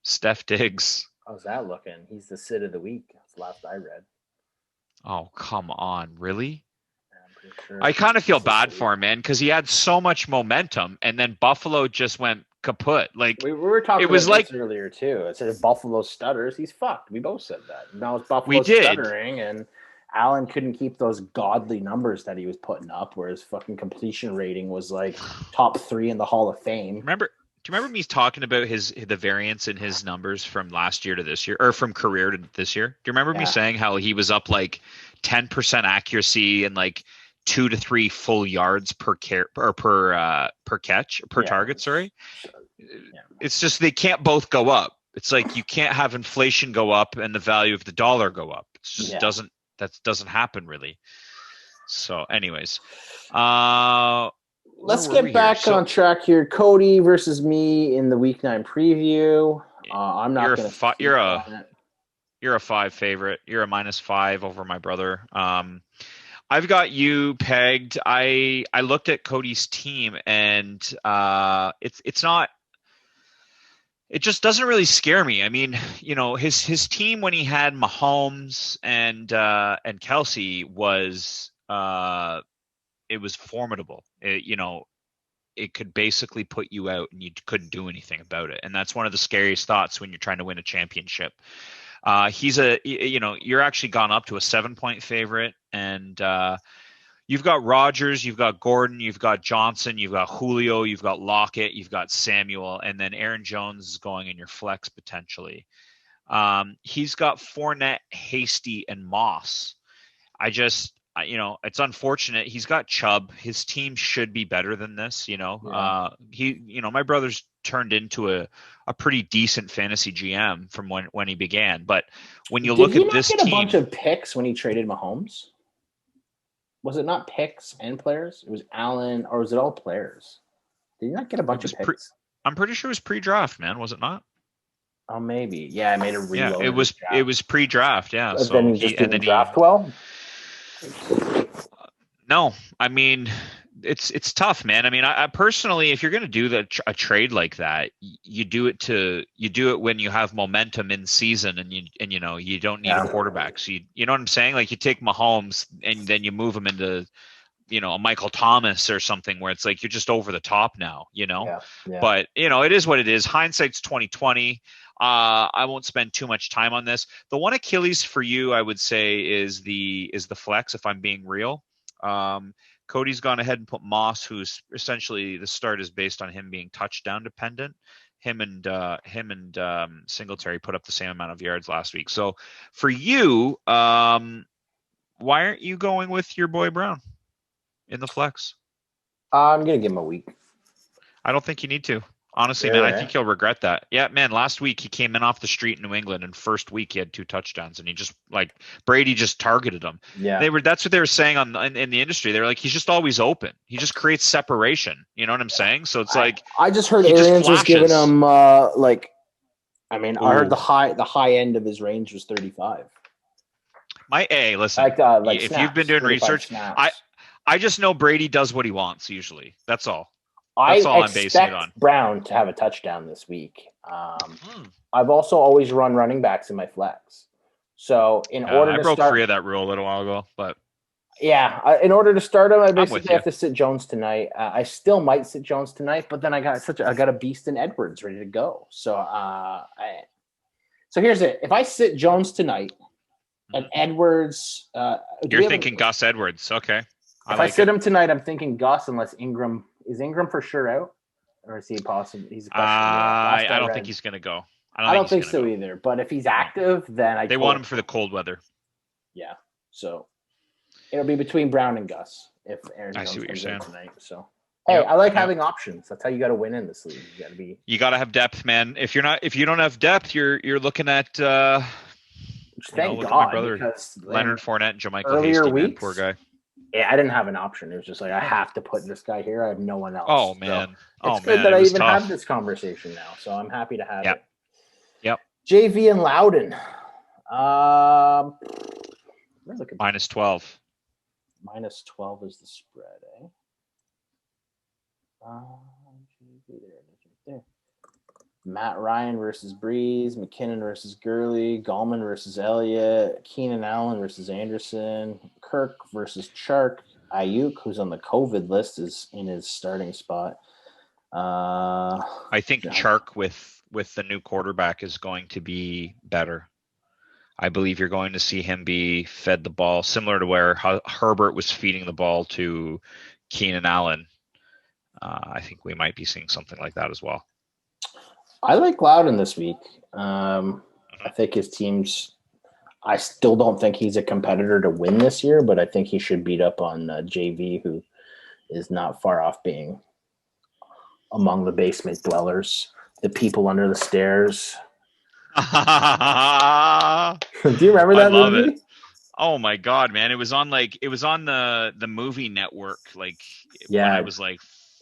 Steph Diggs. How's that looking? He's the sit of the week. That's the last I read. Oh, come on. Really? I'm pretty sure I kind of feel bad for him, man, because he had so much momentum, and then Buffalo just went kaput. Like we were talking it was about like this earlier too. It said Buffalo stutters. He's fucked. We both said that. Now it's Buffalo We did. stuttering, and Allen couldn't keep those godly numbers that he was putting up, where his fucking completion rating was like top 3 in the Hall of Fame. Do you remember me talking about the variance in his numbers from last year to this year, or from career to this year? Do you remember me saying how he was up like 10% accuracy and like 2 to 3 full yards per target? Sorry, it's just they can't both go up. It's like you can't have inflation go up and the value of the dollar go up. It just doesn't happen really. So, anyways, let's get back on track here. Cody versus me in the Week 9 preview. I'm not going to. You're a 5 favorite. You're a -5 over my brother. I've got you pegged. I looked at Cody's team, and it's not. It just doesn't really scare me. I mean, his team when he had Mahomes and Kelsey was it was formidable. It could basically put you out, and you couldn't do anything about it. And that's one of the scariest thoughts when you're trying to win a championship. You're actually gone up to a 7-point favorite, and you've got Rodgers, you've got Gordon, you've got Johnson, you've got Julio, you've got Lockett, you've got Samuel, and then Aaron Jones is going in your flex potentially. He's got Fournette, Hasty, and Moss. It's unfortunate. He's got Chubb. His team should be better than this. My brother's turned into a pretty decent fantasy GM from when he began. But when you look at this team, did he not get a bunch of picks when he traded Mahomes? Was it not picks and players? It was Allen, or was it all players? Did he not get a bunch of picks? I'm pretty sure it was pre-draft, man. Was it not? Oh, maybe. Yeah, I made a reload. Yeah, it was pre-draft. Yeah. So then he just didn't draft well. No, I mean it's tough, man. I mean, I personally, if you're going to do a trade like that, you do it when you have momentum in season, and you don't need a quarterback. So you know what I'm saying? Like you take Mahomes and then you move him into a Michael Thomas or something where it's like you're just over the top now. Yeah. But it is what it is. Hindsight's 2020. I won't spend too much time on this. The one Achilles for you, I would say, is the flex. If I'm being real, Cody's gone ahead and put Moss, who's essentially the start is based on him being touchdown dependent. Him and Singletary put up the same amount of yards last week. So for you, why aren't you going with your boy Brown in the flex? I'm gonna give him a week. I don't think you need to. Honestly, man, I think he'll regret that. Yeah, man, last week he came in off the street in New England, and first week he had 2 touchdowns, and he just Brady just targeted him. Yeah, that's what they were saying in the industry. They were like, he's just always open. He just creates separation. You know what I'm saying? So it's I just heard Arians was giving him I heard the high end of his range was 35. Listen, if snaps, you've been doing research, snaps. I just know Brady does what he wants usually. That's all. That's all I'm basing it on. Brown to have a touchdown this week. I've also always run running backs in my flex. So in order I to broke start, free of that rule a little while ago, but in order to start him, I with basically you. have to sit Jones tonight. I still might sit Jones tonight, but then I got a beast in Edwards ready to go. So so here's it. If I sit Jones tonight and Edwards, You're thinking Gus Edwards. Okay. If I sit him tonight, I'm thinking Gus, unless Ingram is Ingram for sure out, or is he possible? He's a question. I don't think he's going to go. I don't think so either. But if he's active, then they want him for the cold weather. Yeah, so it'll be between Brown and Gus if Aaron I Jones see what you're comes in saying. tonight. So hey, I like having options. That's how you got to win in this league. You got to have depth, man. If you don't have depth, you're looking at thank God, because Leonard Fournette and JaMychal Hasty, man, poor guy. Yeah, I didn't have an option. It was just like I have to put this guy here. I have no one else. Oh man, so it's good that I even have this conversation now. So I'm happy to have it. Yep. JV and Loudon. We're looking -12. -12 is the spread, eh? There. Matt Ryan versus Breeze, McKinnon versus Gurley, Gallman versus Elliott, Keenan Allen versus Anderson, Kirk versus Chark, Ayuk, who's on the COVID list, is in his starting spot. I think Chark with the new quarterback is going to be better. I believe you're going to see him be fed the ball similar to where Herbert was feeding the ball to Keenan Allen. I think we might be seeing something like that as well. I like Loudon this week. I think his team's – I still don't think he's a competitor to win this year, but I think he should beat up on JV, who is not far off being among the basement dwellers, the people under the stairs. Do you remember that movie? It. Oh my God, man. It was on the movie network when I was like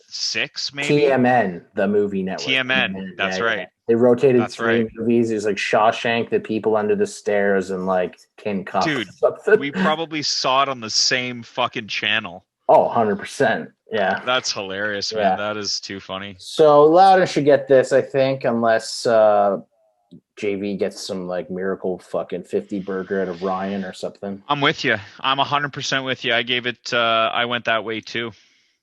6, maybe. TMN, the movie network. TMN, that's right. Yeah. They rotated three movies. It was like Shawshank, The People Under the Stairs, and like Tin Cup. Dude, we probably saw it on the same fucking channel. Oh, 100%. Yeah. That's hilarious, man. That is too funny. So Loudon should get this, I think, unless JV gets some like miracle fucking 50 burger out of Ryan or something. I'm with you. I'm 100% with you. I gave it. I went that way too.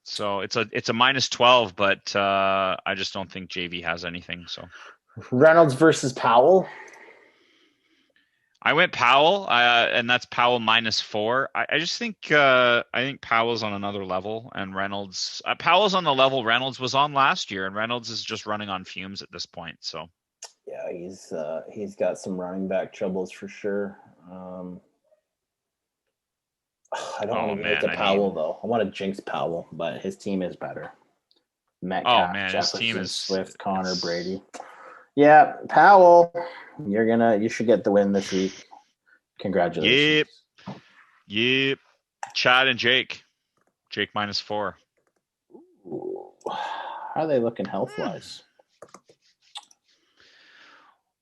So it's a -12, but I just don't think JV has anything. So Reynolds versus Powell. I went Powell, and that's Powell -4. I just think Powell's on another level, and Reynolds. Powell's on the level Reynolds was on last year, and Reynolds is just running on fumes at this point. So. Yeah, he's got some running back troubles for sure. I don't want to give it to Powell though. I want to jinx Powell, but his team is better. Metcalf, Jefferson, his team is Swift, Connor, Brady. Yeah, Powell, you should get the win this week. Congratulations. Yep. Chad and Jake. Jake -4. Ooh. How are they looking health-wise?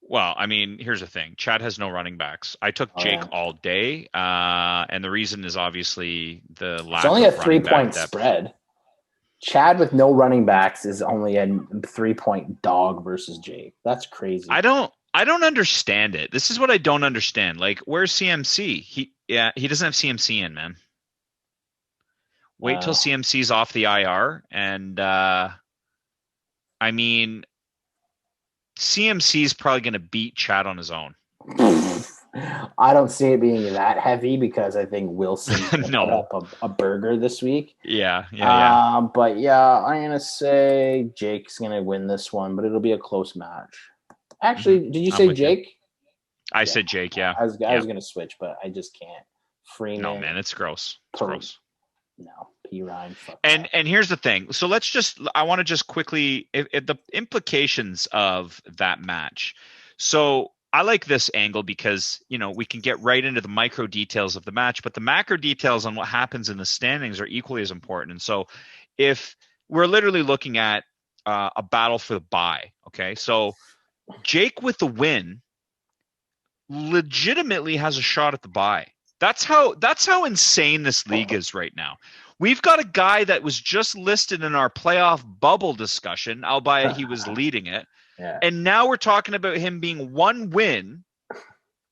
Well, I mean, here's the thing. Chad has no running backs. I took Jake all day, and the reason is obviously the lack of running back. It's only a 3-point spread. Chad with no running backs is only a 3-point dog versus Jake. That's crazy. I don't understand it. This is what I don't understand. Like, where's CMC? He doesn't have CMC in, man. Wait till CMC's off the IR, and I mean, CMC's probably going to beat Chad on his own. I don't see it being that heavy because I think Wilson's going to put up a burger this week. Yeah. But yeah, I'm going to say Jake's going to win this one, but it'll be a close match. Actually, did you say Jake? I said Jake, yeah. I was going to switch, but I just can't. Freeman. No, man, it's gross. It's gross. No, P. Ryan. And here's the thing. So I want to just quickly the implications of that match. So I like this angle because, we can get right into the micro details of the match, but the macro details on what happens in the standings are equally as important. And so if we're literally looking at a battle for the bye, okay, so Jake with the win legitimately has a shot at the bye. That's how insane this league is right now. We've got a guy that was just listed in our playoff bubble discussion, albeit he was leading it. Yeah. And now we're talking about him being one win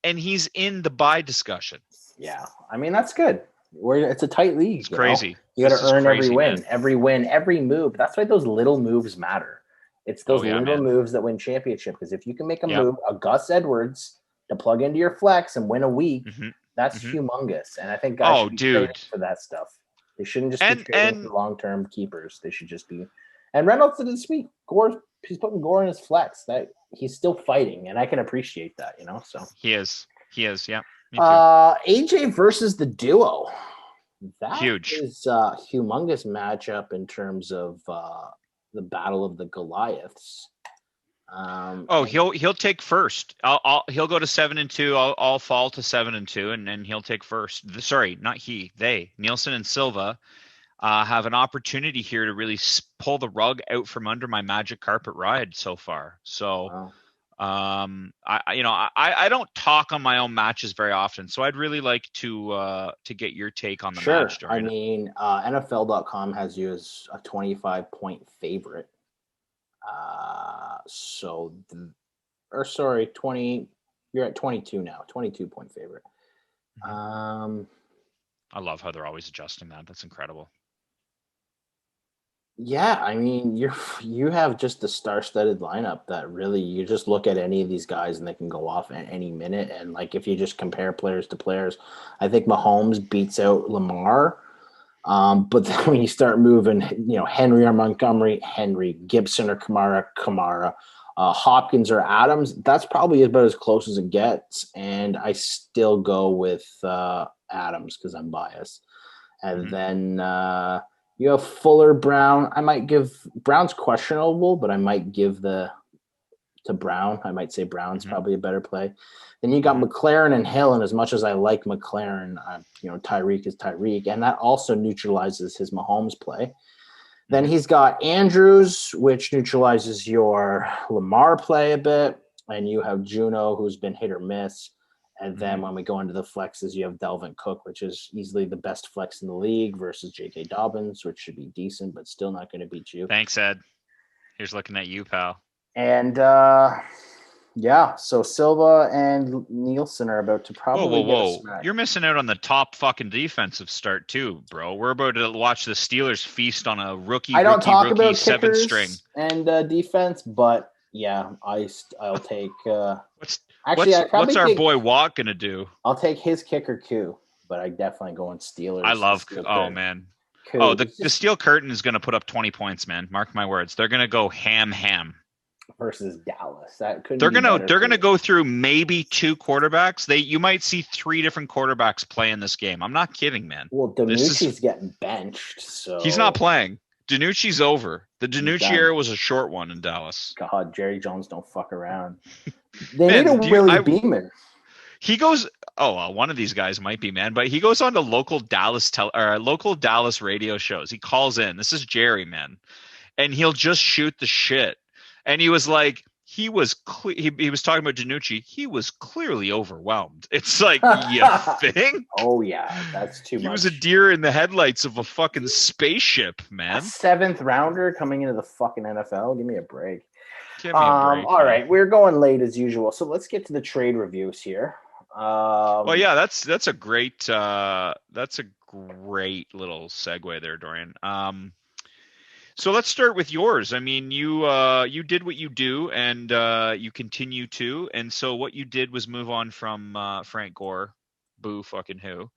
and he's in the buy discussion. Yeah, I mean that's good. It's a tight league. It's crazy. You got to earn crazy, every win, every move. That's why those little moves matter. It's those little man. moves that win championship. Because if you can make a Yep. move, a Gus Edwards to plug into your flex and win a week, that's humongous. And I think guys should be trading for that stuff. They shouldn't just be trading for long-term keepers. They should just be. And Reynolds did this week. He's putting Gore in his flex. That he's still fighting, and I can appreciate that. So he is. Yeah. AJ versus the duo. That Huge. is a humongous matchup in terms of the Battle of the Goliaths. He'll take first. He'll go to 7-2. I'll fall to 7-2, and he'll take first. Sorry, not he. They, Nielsen and Silva, have an opportunity here to really pull the rug out from under my magic carpet ride so far. So. Wow. I don't talk on my own matches very often, so I'd really like to get your take on the match. I mean, NFL.com has you as a 25-point favorite. 20. You're at 22 now. 22-point favorite. I love how they're always adjusting that. That's incredible. Yeah, I mean, you have just a star-studded lineup that really you just look at any of these guys and they can go off at any minute. And like if you just compare players to players, I think Mahomes beats out Lamar. But then when you start moving, Henry or Montgomery, Henry, Gibson or Kamara, Hopkins or Adams, that's probably about as close as it gets. And I still go with Adams because I'm biased. And then you have Fuller, Brown. I might give Brown's questionable, but I might give to Brown. I might say Brown's probably a better play. Then you got McLaren and Hill, and as much as I like McLaren, Tyreek is Tyreek, and that also neutralizes his Mahomes play. Then he's got Andrews, which neutralizes your Lamar play a bit, and you have Juno, who's been hit or miss. And then when we go into the flexes, you have Delvin Cook, which is easily the best flex in the league, versus J.K. Dobbins, which should be decent, but still not going to beat you. Thanks, Ed. Here's looking at you, pal. And, so Silva and Nielsen are about to probably get a smack. You're missing out on the top fucking defensive start, too, bro. We're about to watch the Steelers feast on a rookie I don't talk about seventh string. And defense, but, yeah, I'll take what's our boy Watt gonna do? I'll take his kicker Q, but I definitely go on Steelers. I love man. Q. The Steel Curtain is gonna put up 20 points, man. Mark my words. They're gonna go ham versus Dallas. That could. They're gonna go through maybe 2 quarterbacks. You might see 3 different quarterbacks play in this game. I'm not kidding, man. Well, DiNucci's getting benched, so he's not playing. DiNucci's over. The DiNucci era was a short one in Dallas. God, Jerry Jones don't fuck around. They need a Willie Beeman. He goes. One of these guys might be, man, but he goes on to local Dallas radio shows. He calls in. This is Jerry, man, and he'll just shoot the shit. And he was like, he was talking about DiNucci. He was clearly overwhelmed. It's like, you think? Oh yeah, that's too much. He was a deer in the headlights of a fucking spaceship, man. A 7th rounder coming into the fucking NFL. Give me a break. All right, we're going late as usual, so let's get to the trade reviews here. That's a great little segue there, Dorian. So let's start with yours. I mean, you did what you do, and you continue to. And so what you did was move on from Frank Gore, boo fucking who,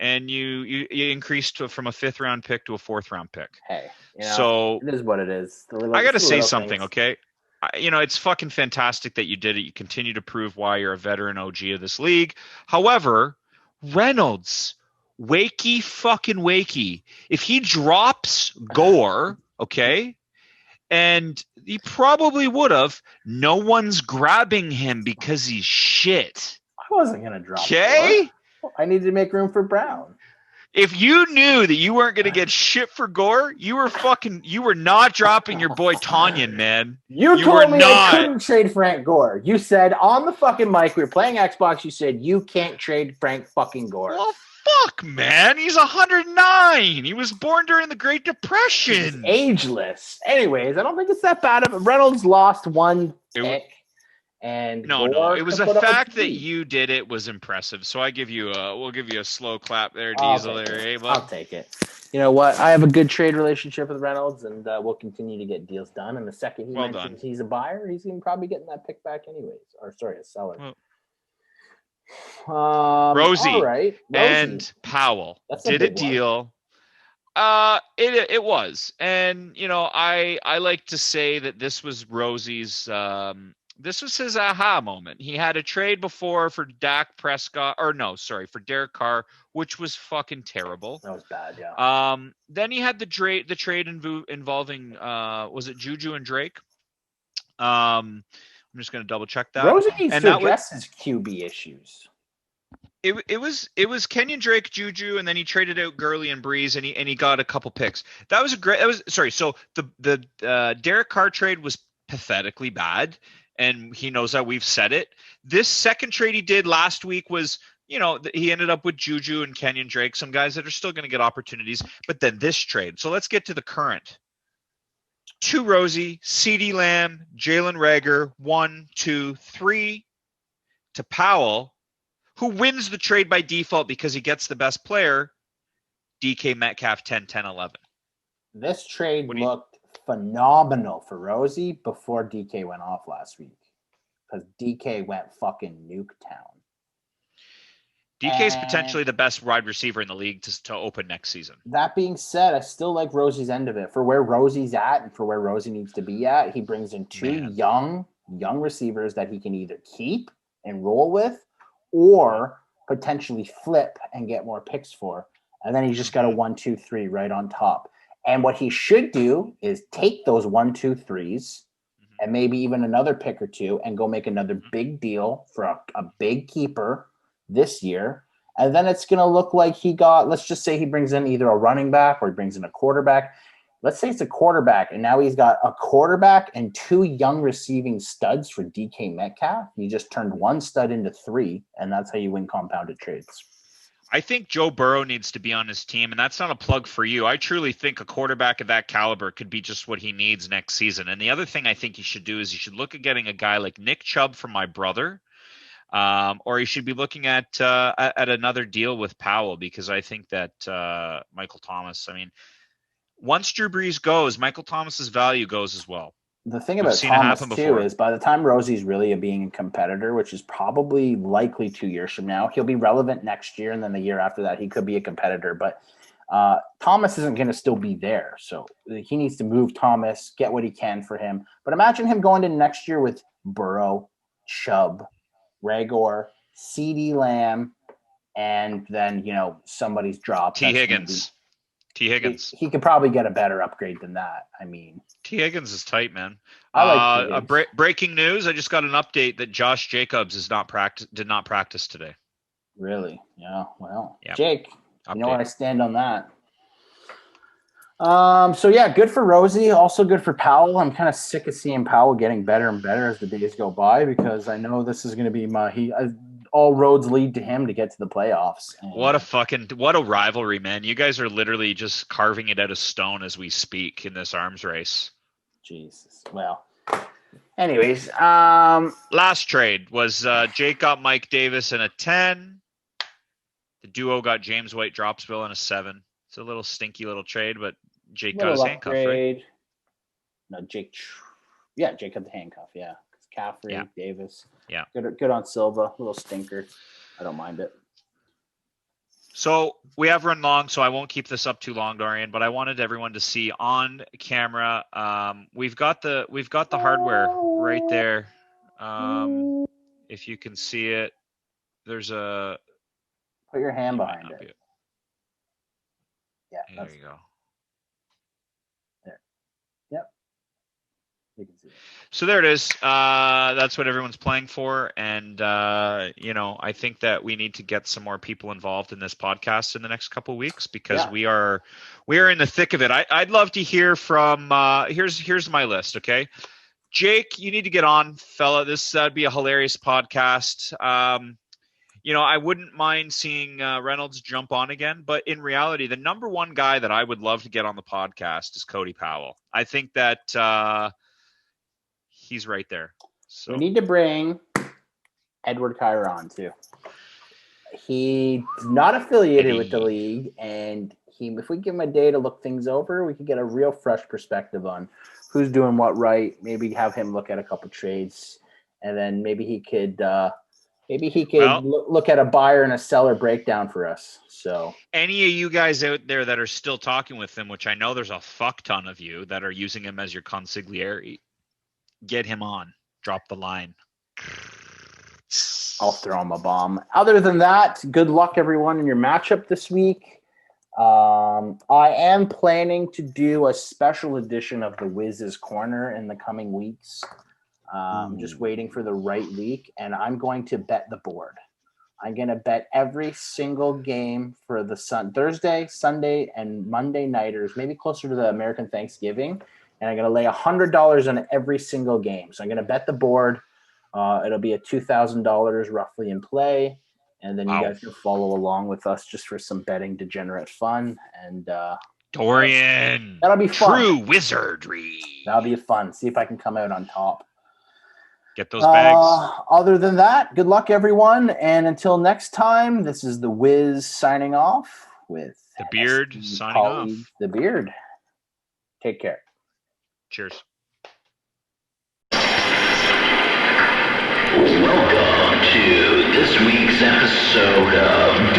and you increased from a 5th round pick to a 4th round pick. Hey, so it is what it is. I got to say something, okay? It's fucking fantastic that you did it. You continue to prove why you're a veteran OG of this league. However, Reynolds, wakey. If he drops Gore, okay, and he probably would have, no one's grabbing him because he's shit. I wasn't going to drop Okay? I needed to make room for Brown. If you knew that you weren't going to get shit for Gore, you were not dropping your boy Tanyan, man. You told me I couldn't trade Frank Gore. You said on the fucking mic, we were playing Xbox, you said you can't trade Frank fucking Gore. Well, fuck, man. He's 109. He was born during the Great Depression. He's ageless. Anyways, I don't think it's that bad. Reynolds lost 1 pick. And No. Gore It was can the put up a fact that 20. you did it was impressive. So we'll give you a slow clap there, I'll Diesel. take There, it. eh, I'll bud? take it. You know what? I have a good trade relationship with Reynolds, and we'll continue to get deals done. And the second he Well mentions done. he's a buyer, he's gonna probably getting that pick back anyways. Or sorry, a seller. Well, All Rosie right, Rosie. and Powell That's a did a big one. deal. It was, and I like to say that this was Rosie's. This was his aha moment. He had a trade before for Dak Prescott, or no, sorry, for Derek Carr, which was fucking terrible. That was bad, yeah. Then he had the trade involving was it Juju and Drake? I'm just gonna double check that. Rosie needs And to that was address his QB issues. it was Kenyon Drake, Juju, and then he traded out Gurley and Breeze, and he got a couple picks. That was a great. That was sorry. So the Derek Carr trade was pathetically bad, and he knows that. We've said it. This second trade he did last week was, he ended up with Juju and Kenyon Drake, some guys that are still going to get opportunities. But then this trade. So let's get to the current. To Rosie, CeeDee Lamb, Jalen Reagor, 1, 2, 3 to Powell, who wins the trade by default because he gets the best player, DK Metcalf 10, 10, 11. This trade looked phenomenal for Rosie before DK went off last week because DK went fucking Nuketown. DK is potentially the best wide receiver in the league to open next season. That being said, I still like Rosie's end of it. For where Rosie's at and for where Rosie needs to be at, he brings in two young receivers that he can either keep and roll with or potentially flip and get more picks for. And then he's just got a 1, 2, 3 right on top. And what he should do is take those 1, 2, 3s and maybe even another pick or two and go make another big deal for a big keeper this year. And then it's going to look like let's just say he brings in either a running back or he brings in a quarterback. Let's say it's a quarterback, and now he's got a quarterback and 2 young receiving studs for DK Metcalf. You just turned 1 stud into 3, and that's how you win compounded trades. I think Joe Burrow needs to be on his team, and that's not a plug for you. I truly think a quarterback of that caliber could be just what he needs next season. And the other thing I think he should do is he should look at getting a guy like Nick Chubb from my brother. Or he should be looking at another deal with Powell, because I think that Michael Thomas, once Drew Brees goes, Michael Thomas's value goes as well. The thing about Thomas too is by the time Rosie's really being a competitor, which is probably likely 2 years from now, he'll be relevant next year, and then the year after that he could be a competitor. But Thomas isn't going to still be there, so he needs to move Thomas, get what he can for him. But imagine him going to next year with Burrow, Chubb, Reagor, CeeDee Lamb, and then somebody's dropped. T. Higgins. He could probably get a better upgrade than that. T. Higgins is tight, man. I like breaking news. I just got an update that Josh Jacobs did not practice today. Really? Yeah. Well, yep. Jake, you know where I stand on that. So yeah, good for Rosie. Also good for Powell. I'm kind of sick of seeing Powell getting better and better as the days go by, because I know this is going to be all roads lead to him to get to the playoffs. And what a rivalry, man. You guys are literally just carving it out of stone as we speak in this arms race. Jesus. Well, anyways, last trade was Jake got Mike Davis in a 10. The duo got James White Dropsville in a 7. It's a little stinky little trade, but Jake got his handcuff, right? No, Jake got the handcuff, yeah. Caffrey, Davis. Yeah. Good on Silva. Little stinker. I don't mind it. So we have run long, so I won't keep this up too long, Dorian, but I wanted everyone to see on camera. We've got the hardware right there. If you can see it, there's a put your hand behind it. Yeah. There you go. There. Yep. You can see it. So there it is. That's what everyone's playing for. And, I think that we need to get some more people involved in this podcast in the next couple of weeks, because we are in the thick of it. I'd love to hear from, here's my list. Okay. Jake, you need to get on, fella. That'd be a hilarious podcast. I wouldn't mind seeing Reynolds jump on again, but in reality, the number one guy that I would love to get on the podcast is Cody Powell. I think that he's right there. So We need to bring Edward Chiron too. He's not affiliated with the league, and if we give him a day to look things over, we could get a real fresh perspective on who's doing what right. Maybe have him look at a couple trades, and then maybe he could look at a buyer and a seller breakdown for us. So any of you guys out there that are still talking with him, which I know there's a fuck ton of you that are using him as your consigliere, get him on. Drop the line. I'll throw him a bomb. Other than that, good luck everyone in your matchup this week. I am planning to do a special edition of the Wiz's Corner in the coming weeks. I'm just waiting for the right week, and I'm going to bet the board. I'm going to bet every single game for the Thursday, Sunday, and Monday nighters, maybe closer to the American Thanksgiving, and I'm going to lay $100 on every single game. So I'm going to bet the board. It'll be a $2,000 roughly in play, and then you guys can follow along with us just for some betting degenerate fun. And Dorian, that'll be fun. True wizardry. That'll be fun. See if I can come out on top. Get those bags. Other than that, good luck everyone, and until next time, this is the Wiz signing off with The Beard signing off. The Beard. Take care. Cheers. Welcome to this week's episode of